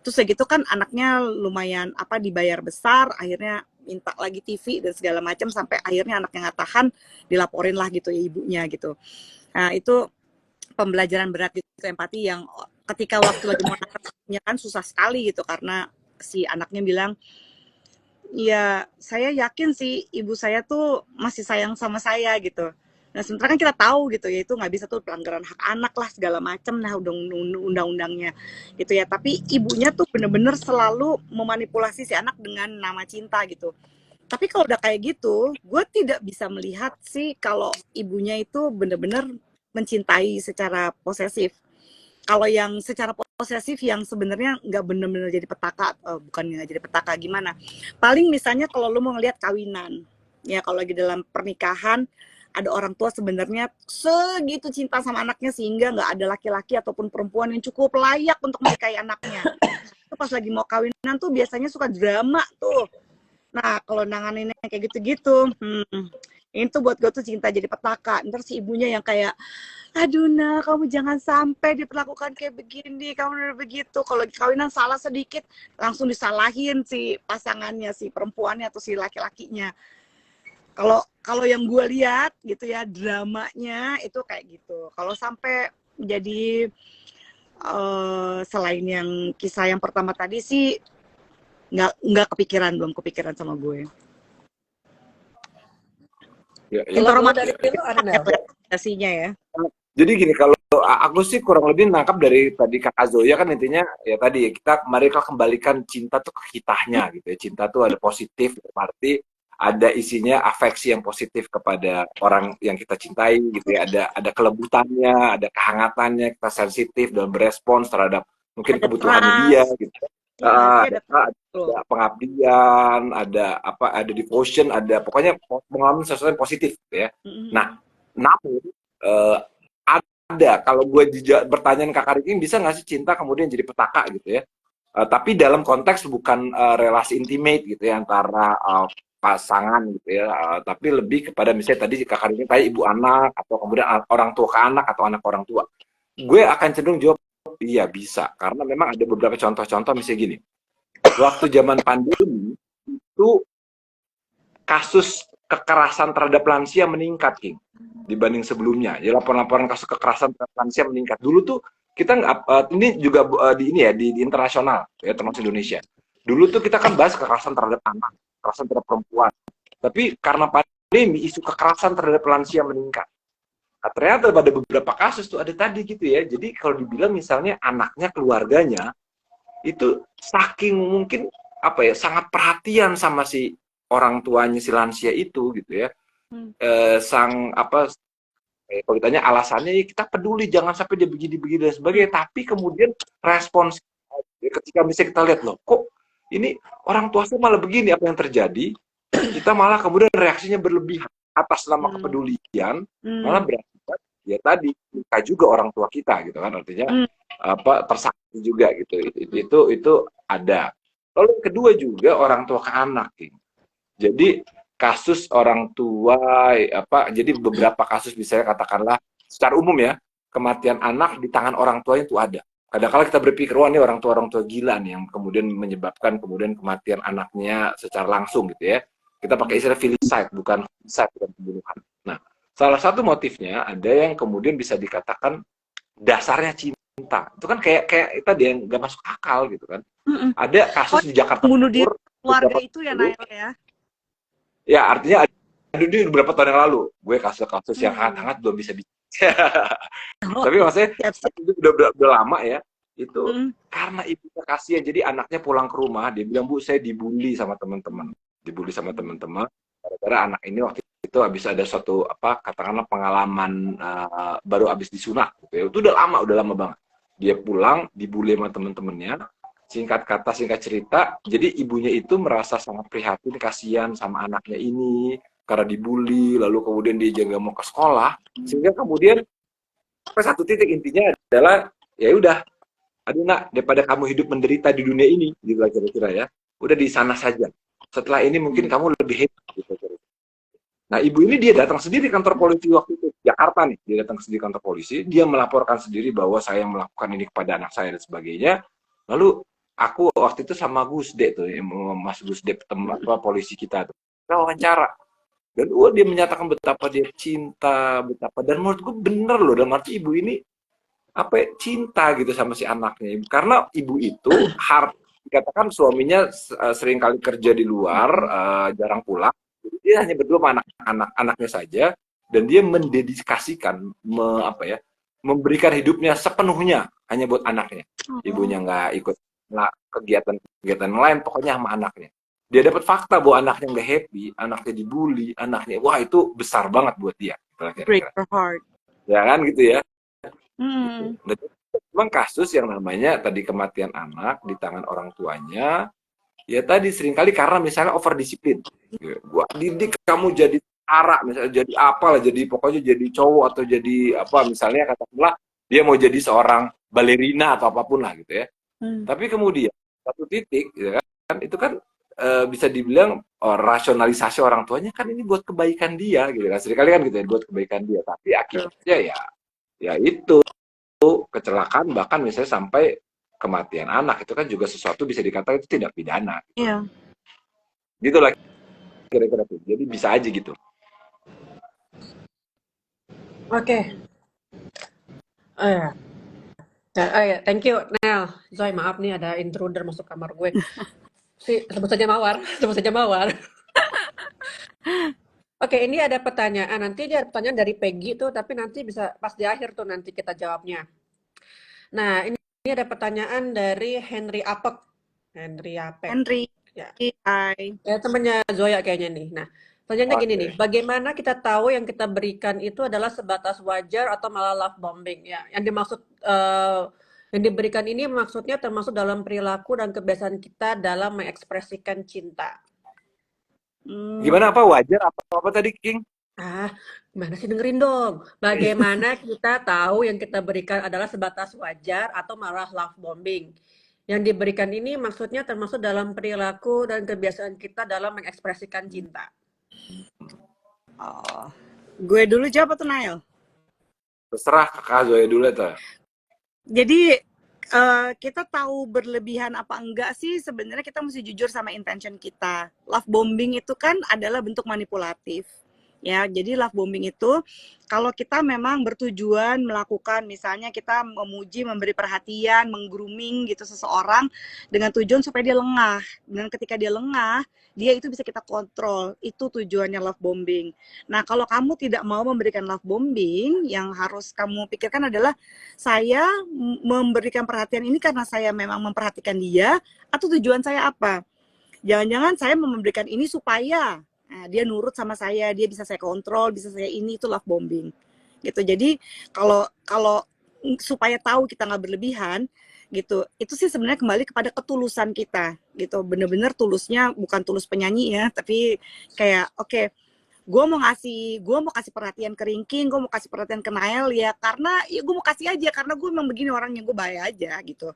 Terus ya gitu kan anaknya lumayan dibayar besar, akhirnya minta lagi TV dan segala macam, sampai akhirnya anaknya nggak tahan, dilaporin lah gitu ya ibunya gitu. Nah itu pembelajaran berat gitu, empati yang ketika waktu lagi mau nangkepnya kan susah sekali gitu, karena si anaknya bilang ya saya yakin sih ibu saya tuh masih sayang sama saya gitu. Nah sementara kan kita tahu gitu ya itu nggak bisa tuh, pelanggaran hak anak lah segala macam, nah undang-undangnya gitu ya. Tapi ibunya tuh bener-bener selalu memanipulasi si anak dengan nama cinta gitu. Tapi kalau udah kayak gitu, gue tidak bisa melihat sih kalau ibunya itu bener-bener mencintai secara posesif. Kalau yang secara posesif yang sebenarnya nggak bener-bener jadi petaka, bukan nggak jadi petaka gimana. Paling misalnya kalau lu mau ngelihat kawinan, ya kalau lagi dalam pernikahan ada orang tua sebenarnya segitu cinta sama anaknya sehingga nggak ada laki-laki ataupun perempuan yang cukup layak untuk menikahi anaknya. Itu pas lagi mau kawinan tuh biasanya suka drama tuh. Nah kalau nanganinnya kayak gitu-gitu, ini tuh buat gue tuh cinta jadi petaka. Ntar si ibunya yang kayak, aduh nah kamu jangan sampai diperlakukan kayak begini, kamu udah begitu. Kalau lagi kawinan salah sedikit langsung disalahin si pasangannya, si perempuannya atau si laki-lakinya. Kalau yang gue lihat gitu ya, dramanya itu kayak gitu. Kalau sampai jadi selain yang kisah yang pertama tadi sih belum kepikiran sama gue. Ya, Kalau dari lu ada rekomendasinya ya. Jadi gini, kalau aku sih kurang lebih nangkap dari tadi Kak Zoya kan intinya ya tadi mari kita kembalikan cinta tuh ke kitanya gitu ya. Cinta tuh ada positif, berarti ada isinya afeksi yang positif kepada orang yang kita cintai gitu ya. Ada kelembutannya, ada kehangatannya, kita sensitif dalam berespons terhadap mungkin kebutuhannya dia gitu. Ada pengabdian, ada devotion, ada pokoknya pengalaman sesuatu yang positif gitu ya. Nah, namun ada, kalau gue bertanya ke Kak Ricky, bisa nggak sih cinta kemudian jadi petaka gitu ya? Tapi dalam konteks bukan relasi intimate gitu ya antara pasangan gitu ya, tapi lebih kepada misalnya tadi Kak Ricky kayak ibu anak atau kemudian orang tua ke anak atau anak orang tua. Gue akan cenderung jawab iya bisa, karena memang ada beberapa contoh-contoh misalnya gini. Waktu zaman pandemi itu kasus kekerasan terhadap lansia meningkat, King, dibanding sebelumnya. Ya laporan-laporan kasus kekerasan terhadap lansia meningkat. Dulu tuh kita ini juga di internasional ya, termasuk Indonesia. Dulu tuh kita kan bahas kekerasan terhadap anak, kekerasan terhadap perempuan. Tapi karena pandemi isu kekerasan terhadap lansia meningkat. Nah, ternyata pada beberapa kasus tuh ada tadi gitu ya. Jadi kalau dibilang misalnya anaknya, keluarganya itu saking mungkin sangat perhatian sama si orang tuanya si lansia itu gitu ya. Kalau ditanya alasannya ya kita peduli jangan sampai dia begini-begini dan sebagainya, tapi kemudian respons ketika misalnya kita lihat loh kok ini orang tuanya malah begini, apa yang terjadi, kita malah kemudian reaksinya berlebihan atas nama kepedulian, malah berakibat ya tadi luka juga orang tua kita gitu kan, artinya tersakiti juga gitu. Itu ada. Lalu yang kedua juga orang tua ke anak, King. Jadi kasus orang tua jadi beberapa kasus misalnya katakanlah secara umum ya, kematian anak di tangan orang tuanya itu ada. Kadang-kala kita berpikir wah ini orang tua gila nih yang kemudian menyebabkan kemudian kematian anaknya secara langsung gitu ya. Kita pakai istilah filicide, bukan pembunuhan. Nah, salah satu motifnya ada yang kemudian bisa dikatakan dasarnya cinta. Itu kan kayak tadi yang nggak masuk akal gitu kan. Ada kasus di Jakarta bunuh diri keluarga itu ya, Nail ya. Ya, artinya ada di beberapa tahun yang lalu. Gue kasus yang hangat belum bisa bicara. Tapi maksudnya itu udah lama ya. Itu karena ibunya kasihan, jadi anaknya pulang ke rumah, dia bilang, Bu, saya dibully sama teman-teman. Gara-gara anak ini waktu itu habis ada suatu katakanlah pengalaman baru habis disunat gitu ya. Itu udah lama banget. Dia pulang dibully sama teman-temannya. Singkat kata, singkat cerita, jadi ibunya itu merasa sangat prihatin, kasihan sama anaknya ini karena dibully, lalu kemudian dia juga mau ke sekolah, sehingga kemudian sampai satu titik intinya adalah ya udah, aduh nak, daripada kamu hidup menderita di dunia ini, gitu lah kira-kira ya, udah di sana saja. Setelah ini mungkin kamu lebih hebat, gitu. Nah, ibu ini dia datang sendiri kantor polisi waktu itu, Jakarta nih, dia datang sendiri kantor polisi, dia melaporkan sendiri bahwa saya melakukan ini kepada anak saya dan sebagainya. Lalu aku waktu itu sama Gus De tuh, Mas Gus De, polisi kita tuh, kita wawancara. Dan dia menyatakan betapa dia cinta, dan menurut gue bener loh, dan arti ibu ini cinta gitu sama si anaknya. Karena ibu itu dikatakan suaminya sering kali kerja di luar, jarang pulang. Jadi dia hanya berdua sama anak-anaknya saja, dan dia mendedikasikan, memberikan hidupnya sepenuhnya hanya buat anaknya. Ibunya nggak ikut kegiatan lain, pokoknya sama anaknya. Dia dapat fakta bahwa anaknya nggak happy, anaknya dibully, anaknya, wah itu besar banget buat dia. Break her heart. Ya kan gitu ya. Memang kasus yang namanya tadi kematian anak di tangan orang tuanya, ya tadi seringkali karena misalnya over disiplin. Gua didik kamu jadi tentara, misalnya jadi apalah, jadi pokoknya jadi cowok atau jadi apa, misalnya katakanlah dia mau jadi seorang balerina atau apapun lah gitu ya. Tapi kemudian satu titik, ya kan, itu kan bisa dibilang rasionalisasi orang tuanya kan ini buat kebaikan dia, gitu kan. Seringkali kan gitu ya, buat kebaikan dia. Tapi akibatnya ya itu kecelakaan, bahkan misalnya sampai kematian anak, itu kan juga sesuatu bisa dikatakan itu tidak pidana. Iya. Gitu lah kira-kira tuh. Jadi bisa aja gitu. Oke. Ya. Ya, thank you, Nel. Zoe, maaf nih ada intruder masuk kamar gue. Sebut saja Mawar, sebut saja Mawar. Oke, ini ada pertanyaan. Nanti ada pertanyaan dari Peggy tuh, tapi nanti bisa pas di akhir tuh nanti kita jawabnya. Nah, ini ada pertanyaan dari Henry Apek. Henry Apek. Henry, Ya. hai. Temannya Zoya kayaknya nih. Nah, pertanyaannya gini nih, bagaimana kita tahu yang kita berikan itu adalah sebatas wajar atau malah love bombing? Ya, yang dimaksud yang diberikan ini maksudnya termasuk dalam perilaku dan kebiasaan kita dalam mengekspresikan cinta. Gimana, apa wajar apa tadi, King? Gimana sih, dengerin dong. Bagaimana kita tahu yang kita berikan adalah sebatas wajar atau malah love bombing? Yang diberikan ini maksudnya termasuk dalam perilaku dan kebiasaan kita dalam mengekspresikan cinta. Oh. Gue dulu jawab atau Nail? Terserah kakak Zoya dulu tuh. Jadi kita tahu berlebihan apa enggak sih, sebenarnya kita mesti jujur sama intention kita. Love bombing itu kan adalah bentuk manipulatif. Ya, jadi love bombing itu kalau kita memang bertujuan melakukan, misalnya kita memuji, memberi perhatian, meng-grooming gitu seseorang dengan tujuan supaya dia lengah. Dan ketika dia lengah, dia itu bisa kita kontrol. Itu tujuannya love bombing. Nah, kalau kamu tidak mau memberikan love bombing, yang harus kamu pikirkan adalah saya memberikan perhatian ini karena saya memang memperhatikan dia, atau tujuan saya apa? Jangan-jangan saya memberikan ini supaya dia nurut sama saya, dia bisa saya kontrol, bisa saya ini, itu love bombing. Gitu. Jadi kalau supaya tahu kita nggak berlebihan, gitu, itu sih sebenarnya kembali kepada ketulusan kita, gitu. Bener-bener tulusnya, bukan tulus penyanyi ya, tapi kayak oke, gue mau kasih perhatian ke Ringking, gue mau kasih perhatian ke Nael ya karena ya gue mau kasih aja karena gue memang begini orangnya, gue baik aja gitu.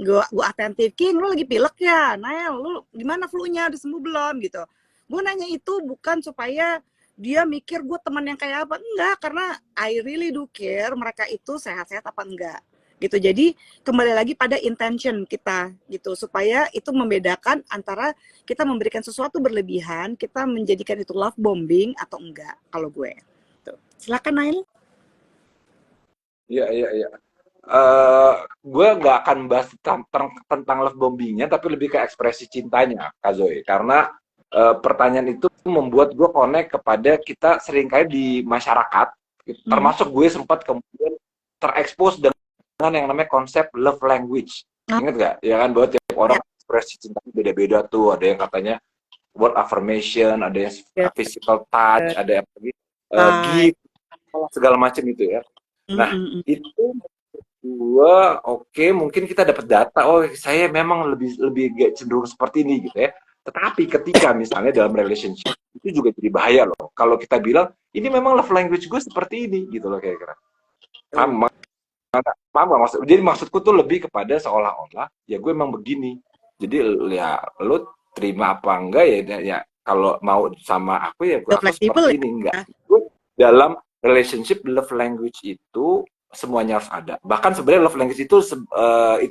Gue atentif. King, lu lagi pilek ya? Nael, lu gimana flu-nya, udah sembuh belum gitu. Gue nanya itu bukan supaya dia mikir gue teman yang kayak apa, enggak, karena I really do care mereka itu sehat-sehat apa enggak gitu. Jadi kembali lagi pada intention kita gitu, supaya itu membedakan antara kita memberikan sesuatu berlebihan, kita menjadikan itu love bombing atau enggak. Kalau gue tuh. Silakan Nail. Iya. Gue gak akan bahas tentang love bombingnya, tapi lebih ke ekspresi cintanya, Kak Zoe. Karena pertanyaan itu membuat gue connect kepada kita seringkali di masyarakat, termasuk gue sempat kemudian terekspos dengan yang namanya konsep love language. Ingat gak? Ya kan, bahwa tiap orang ekspresi cintanya beda-beda tuh. Ada yang katanya word affirmation, ada yang physical touch, ada yang gift, segala macam itu ya. Nah, itu gua mungkin kita dapat data, oh saya memang lebih cenderung seperti ini gitu ya. Tetapi ketika misalnya dalam relationship itu juga jadi bahaya loh. Kalau kita bilang ini memang love language gue seperti ini gitu loh kira-kira. Paham gak maksud? Jadi maksudku tuh lebih kepada seolah-olah ya gue emang begini. Jadi ya lo terima apa enggak ya kalau mau sama aku ya gue seperti ini enggak. Gue dalam relationship love language itu semuanya harus ada. Bahkan sebenarnya love language itu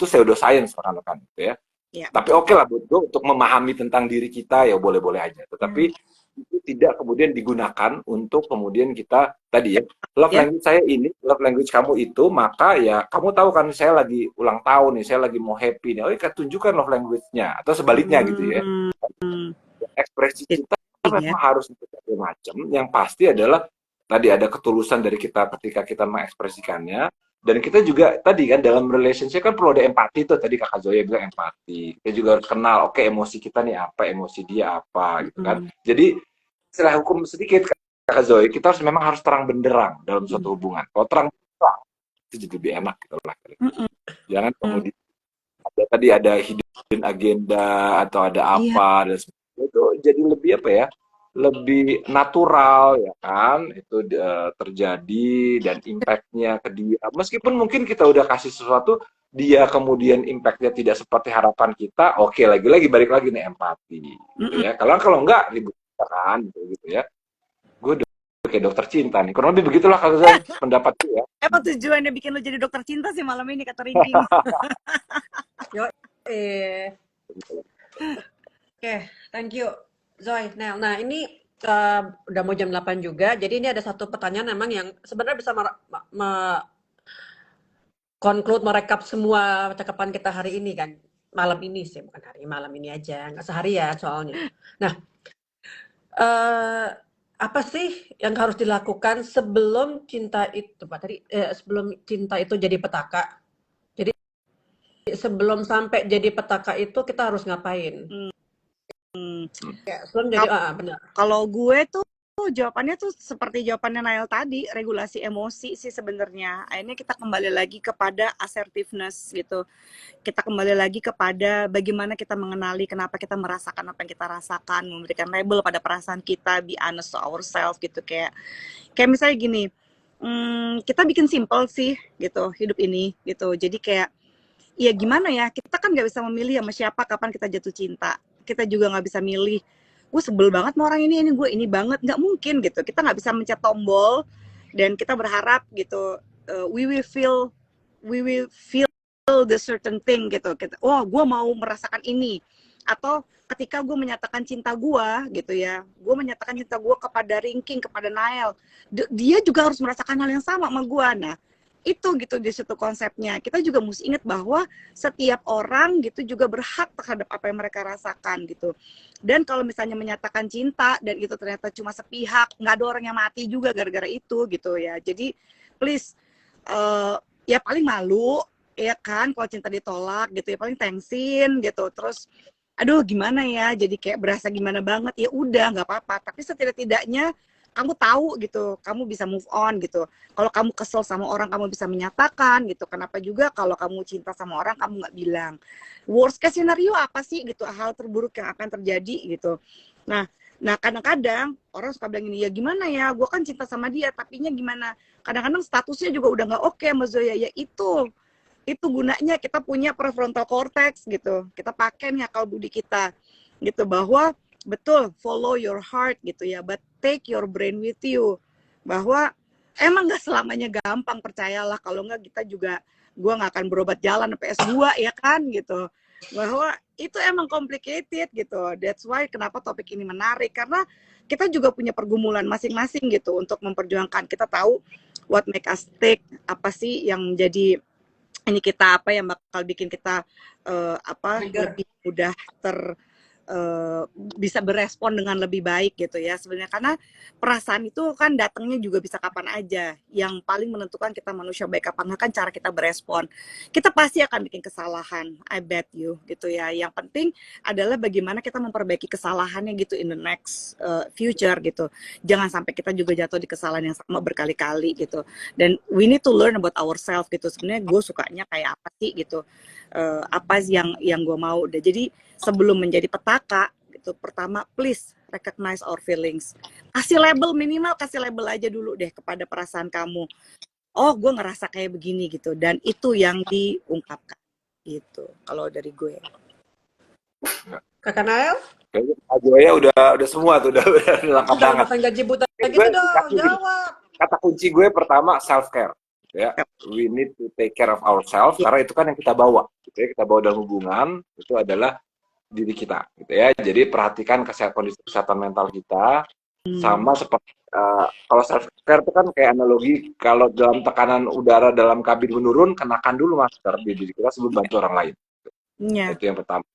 pseudoscience kan gitu ya. Tapi oke lah buat gue untuk memahami tentang diri kita ya boleh-boleh aja. Tetapi itu tidak kemudian digunakan untuk kemudian kita tadi ya love language saya ini, love language kamu itu, maka ya kamu tahu kan saya lagi ulang tahun nih, saya lagi mau happy nih, oh ya tunjukkan love language-nya atau sebaliknya gitu ya. Ekspresi kita memang harus berbagai macam. Yang pasti adalah tadi ada ketulusan dari kita ketika kita mengekspresikannya. Dan kita juga tadi kan dalam relationship kan perlu ada empati tuh, tadi Kakak Zoya bilang empati. Kita juga harus kenal, oke, emosi kita nih apa, emosi dia apa gitu kan. Jadi istilah hukum sedikit Kakak Zoya, kita memang harus terang benderang dalam suatu hubungan. Kalau terang benderang itu jadi lebih enak gitu lah. Mm-mm. Jangan kemudian tadi ada hidden agenda atau ada Iya. apa dan sebagainya, itu jadi lebih apa ya, lebih natural ya kan, itu terjadi dan impactnya ke dia. Meskipun mungkin kita udah kasih sesuatu, dia kemudian impactnya tidak seperti harapan kita, oke, lagi-lagi balik lagi nih empati gitu Mm-mm. ya. Kalau enggak ribut kan gitu ya. Gue udah kayak dokter cinta nih, kurang lebih begitulah kalau saya pendapat gue ya. Emang tujuannya bikin lo jadi dokter cinta sih malam ini, kata Ringking. Yo, Oke, thank you, Zoe. Nah, ini udah mau jam 8 juga, jadi ini ada satu pertanyaan memang yang sebenarnya bisa conclude, merekap semua percakapan kita hari ini kan. Malam ini sih, bukan malam ini aja, nggak seharian soalnya. Nah, apa sih yang harus dilakukan sebelum cinta itu, Pak? Sebelum cinta itu jadi petaka. Jadi sebelum sampai jadi petaka itu kita harus ngapain? Ya, sebelum jadi benar. Kalau gue tuh jawabannya tuh seperti jawabannya Nail tadi, regulasi emosi sih sebenarnya. Akhirnya kita kembali lagi kepada assertiveness gitu. Kita kembali lagi kepada bagaimana kita mengenali kenapa kita merasakan apa yang kita rasakan, memberikan label pada perasaan kita, be honest to ourselves gitu. Kayak misalnya gini, kita bikin simple sih gitu hidup ini gitu. Jadi kayak ya gimana ya, kita kan nggak bisa memilih sama siapa kapan kita jatuh cinta. Kita juga nggak bisa milih, gue sebel banget sama orang ini gue ini banget, nggak mungkin gitu. Kita nggak bisa mencet tombol dan kita berharap gitu, we will feel the certain thing gitu. Wah, gue mau merasakan ini. Atau ketika gue menyatakan cinta gue gitu ya, gue menyatakan cinta gue kepada Ringking, kepada Nael, dia juga harus merasakan hal yang sama sama gue. Nah, itu gitu di situ konsepnya. Kita juga mesti ingat bahwa setiap orang gitu juga berhak terhadap apa yang mereka rasakan gitu. Dan kalau misalnya menyatakan cinta dan itu ternyata cuma sepihak, nggak ada orang yang mati juga gara-gara itu gitu ya. Jadi please, ya paling malu ya kan kalau cinta ditolak gitu ya, paling thanksin gitu. Terus aduh gimana ya, jadi kayak berasa gimana banget, ya udah nggak apa-apa. Tapi setidak-tidaknya kamu tahu gitu, kamu bisa move on gitu. Kalau kamu kesel sama orang, kamu bisa menyatakan gitu. Kenapa juga kalau kamu cinta sama orang, kamu nggak bilang. Worst case scenario apa sih gitu, hal terburuk yang akan terjadi gitu. Nah kadang-kadang orang suka bilang ini, ya gimana ya, gue kan cinta sama dia, tapinya gimana? Kadang-kadang statusnya juga udah nggak oke sama Zoya, ya itu gunanya kita punya prefrontal cortex gitu. Kita pakai nih akal budi kita gitu, bahwa betul, follow your heart gitu ya, but take your brain with you. Bahwa emang gak selamanya gampang, percayalah. Kalau enggak kita juga, gue gak akan berobat jalan sampai S2 ya kan gitu. Bahwa itu emang complicated gitu. That's why kenapa topik ini menarik, karena kita juga punya pergumulan masing-masing gitu untuk memperjuangkan. Kita tahu what make us tick, apa sih yang menjadi ini kita, apa yang bakal bikin kita lebih mudah bisa berespon dengan lebih baik gitu ya sebenarnya. Karena perasaan itu kan datangnya juga bisa kapan aja. Yang paling menentukan kita manusia baik apa enggak kan cara kita berespon. Kita pasti akan bikin kesalahan, I bet you gitu ya. Yang penting adalah bagaimana kita memperbaiki kesalahannya gitu in the next future gitu. Jangan sampai kita juga jatuh di kesalahan yang sama berkali-kali gitu. Dan we need to learn about ourselves gitu. Sebenarnya gue sukanya kayak apa sih gitu. Apa sih yang gue mau. Jadi sebelum menjadi petaka gitu, pertama please recognize our feelings. Kasih label, minimal kasih label aja dulu deh kepada perasaan kamu. Oh, gue ngerasa kayak begini gitu, dan itu yang diungkapkan gitu. Kalau dari gue. Kakak Nael? Ya udah semua tuh, udah lengkap banget. Udah gaji buta gitu dong, jawab. Kata kunci gue pertama self care. Ya, we need to take care of ourselves, karena itu kan yang kita bawa gitu ya, kita bawa dalam hubungan itu adalah diri kita gitu ya. Jadi perhatikan kondisi kesehatan mental kita. Sama seperti kalau self care itu kan kayak analogi, kalau dalam tekanan udara dalam kabin menurun, kenakan dulu masker di diri kita sebelum bantu orang lain. Itu yang pertama.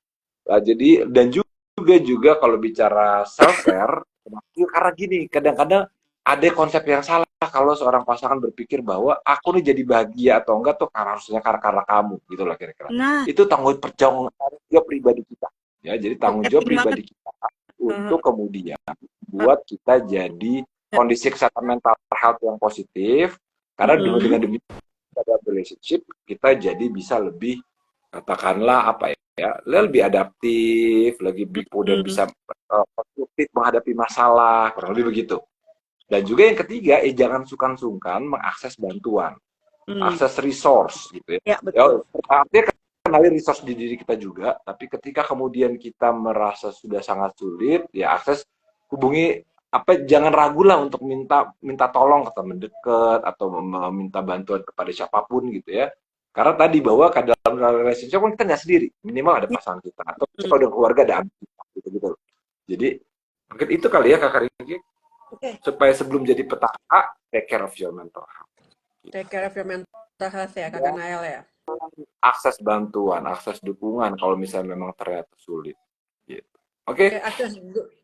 Jadi dan juga kalau bicara self care, karena gini, kadang-kadang ada konsep yang salah kalau seorang pasangan berpikir bahwa aku nih jadi bahagia atau enggak tuh harusnya karena kamu gitu lah kira-kira. Nah, itu tanggung jawab pribadi kita ya. Jadi tanggung jawab pribadi kita untuk kemudian buat kita jadi kondisi kesehatan mental health yang positif, karena dengan demikian kita dalam relationship kita jadi bisa lebih, katakanlah apa ya, lebih adaptif, kemudian bisa konstruktif menghadapi masalah, kurang lebih begitu. Dan juga yang ketiga, jangan sungkan-sungkan mengakses bantuan, akses resource gitu ya. Ya, betul. Artinya kenali resource di diri kita juga, tapi ketika kemudian kita merasa sudah sangat sulit, ya akses, hubungi, jangan ragu lah untuk minta tolong ke teman dekat atau meminta bantuan kepada siapapun gitu ya. Karena tadi bahwa dalam relationship kan kita nggak sendiri, minimal ada pasangan kita atau kalau dengan keluarga ada anak kita gitu. Jadi mungkin itu kali ya Kak Riki, supaya sebelum jadi petaka, take care of your mental health. Take care of your mental health ya Kakak Nael ya. Akses bantuan, akses dukungan kalau misalnya memang ternyata sulit. Gitu. Oke. Akses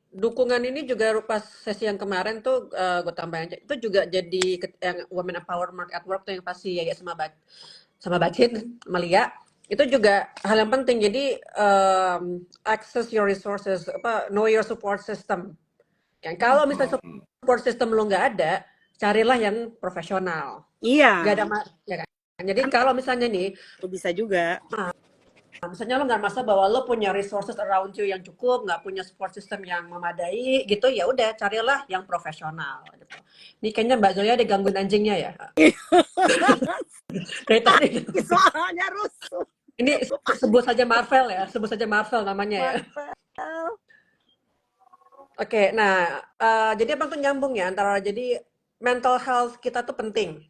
dukungan ini juga pas sesi yang kemarin tuh gue tambahin aja, itu juga jadi yang Women Empowerment at Work tuh yang pasti ya sama Bacit, Malia, itu juga hal yang penting. Jadi access your resources, know your support system. Kan kalau misalnya support system lo nggak ada, carilah yang profesional. Iya. Nggak ada ya kan. Jadi kalau misalnya nih, bisa juga. Misalnya lo nggak merasa bahwa lo punya resources around you yang cukup, nggak punya support system yang memadai gitu, ya udah carilah yang profesional. Gitu. Ini kayaknya Mbak Zoya digangguin anjingnya ya. Dari tadi. Soalnya rusuh. Ini sebut saja Marvel ya, sebut saja Marvel namanya ya. Oke, nah jadi apa tuh nyambung ya antara jadi mental health kita tuh penting.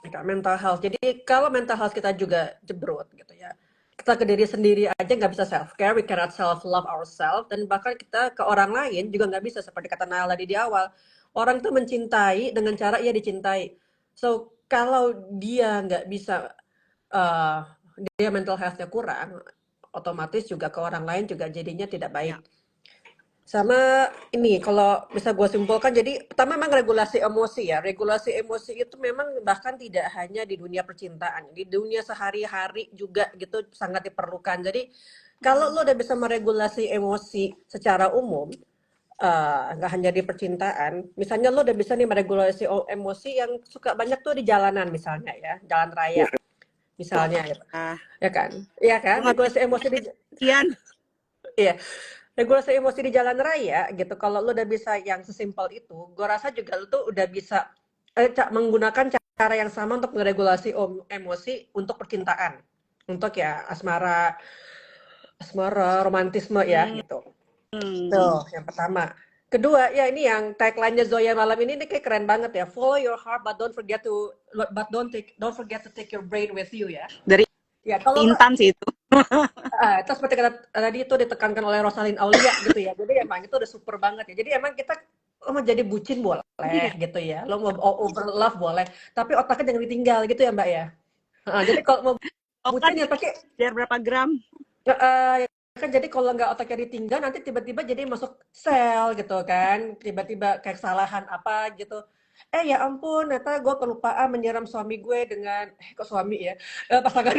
Mental health. Jadi kalau mental health kita juga jebrot gitu ya, kita ke diri sendiri aja nggak bisa self care, we cannot self love ourselves, dan bahkan kita ke orang lain juga nggak bisa, seperti kata Naila di awal, orang tuh mencintai dengan cara ia dicintai. So kalau dia nggak bisa, dia mental health-nya kurang, otomatis juga ke orang lain juga jadinya tidak baik. Sama ini, kalau bisa gue simpulkan, jadi pertama memang regulasi emosi ya. Regulasi emosi itu memang bahkan tidak hanya di dunia percintaan, di dunia sehari-hari juga gitu sangat diperlukan. Jadi kalau lo udah bisa meregulasi emosi secara umum, nggak hanya di percintaan, misalnya lo udah bisa nih meregulasi emosi yang suka banyak tuh di jalanan misalnya ya, jalan raya misalnya, ya kan, regulasi emosi di iya. Regulasi emosi di jalan raya gitu, kalau lo udah bisa yang sesimpel itu, gue rasa juga lo tuh udah bisa menggunakan cara yang sama untuk meregulasi emosi untuk percintaan, untuk ya asmara, romantisme ya gitu. Tuh, yang pertama. Kedua, ya ini yang tagline-nya Zoya malam ini kayak keren banget ya. Follow your heart, but don't forget to take your brain with you ya. Dari ya, kalau Intan sih itu. Itu seperti kata tadi itu ditekankan oleh Rosalin Aulia gitu ya. Jadi emang itu udah super banget ya. Jadi emang kita mau jadi bucin boleh gitu ya. Lo mau over love boleh, tapi otaknya jangan ditinggal gitu ya Mbak ya. Jadi kalau mau bucin ya pakai biar berapa gram. Kan jadi kalau nggak otaknya ditinggal, nanti tiba-tiba jadi masuk sel gitu kan. Tiba-tiba kayak kesalahan apa gitu. Ya ampun, ternyata gue kelupaan menyiram suami gue dengan kok suami ya, pasangan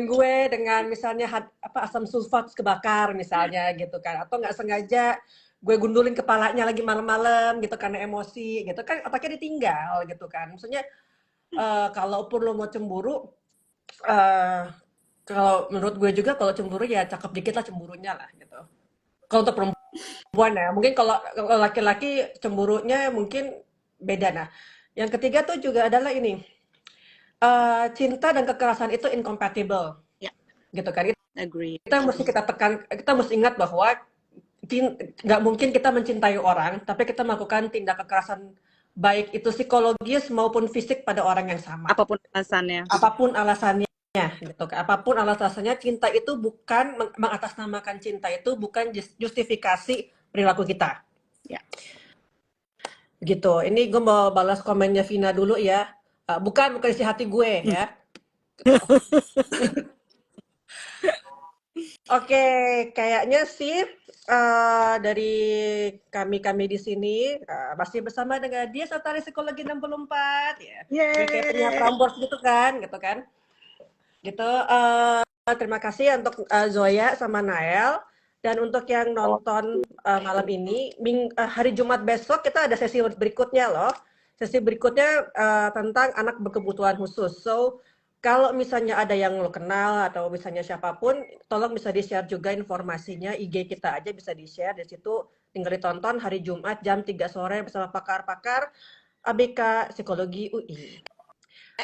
gue dengan misalnya asam sulfat kebakar misalnya gitu kan, atau nggak sengaja gue gundulin kepalanya lagi malam-malam gitu karena emosi gitu kan, otaknya ditinggal gitu kan. Maksudnya kalaupun lo mau cemburu, kalau menurut gue juga kalau cemburu ya cakep dikit lah cemburunya lah gitu. Kalau untuk perempuan ya, mungkin kalau laki-laki cemburunya mungkin beda. Nah, yang ketiga tuh juga adalah ini, cinta dan kekerasan itu incompatible, gitu kan? Agree. Kita mesti ingat bahwa nggak mungkin kita mencintai orang, tapi kita melakukan tindak kekerasan baik itu psikologis maupun fisik pada orang yang sama. Apapun alasannya. Gitu kan. Apapun alasannya, cinta itu bukan mengatasnamakan cinta itu bukan justifikasi perilaku kita. Ya. Gitu. Ini gue mau balas komennya Vina dulu ya. Bukan isi hati gue ya. Oke, kayaknya sih dari kami di sini masih bersama dengan dia Satari Psikologi 64 ya. Kayak punya Prambors gitu kan. Gitu. Terima kasih untuk Zoya sama Nael, dan untuk yang nonton malam ini, hari Jumat besok kita ada sesi berikutnya loh. Sesi berikutnya tentang anak berkebutuhan khusus. So, kalau misalnya ada yang lo kenal atau misalnya siapapun, tolong bisa di-share juga informasinya. IG kita aja bisa di-share. Di situ tinggal ditonton hari Jumat jam 3 sore bersama pakar-pakar ABK Psikologi UI.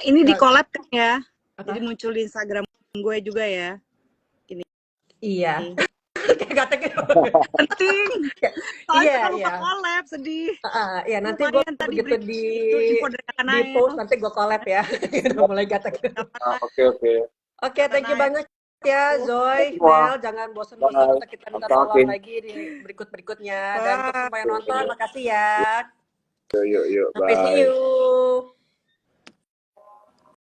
Ini di Nah, collab kan ya? Jadi apa? muncul di Instagram gue juga ya. Ini. Iya. Kayak Penting. Soalnya iya, suka lupa iya. collab, sedih. Ya nanti gue Lumayan tadi begitu itu info dari Kak di post Nail. nanti gue collab ya. Udah mulai gatek. Oke, oke. Oke, Kak thank you Nail. banyak ya Zoe, Wah, Mel. Jangan bosan-bosan bye. untuk kita minta Sama-sama, follow Vin. lagi di berikut-berikutnya. Dan untuk Bye. semua yang nonton, makasih ya. Yuk, yuk, yuk. Sampai see Bye. you.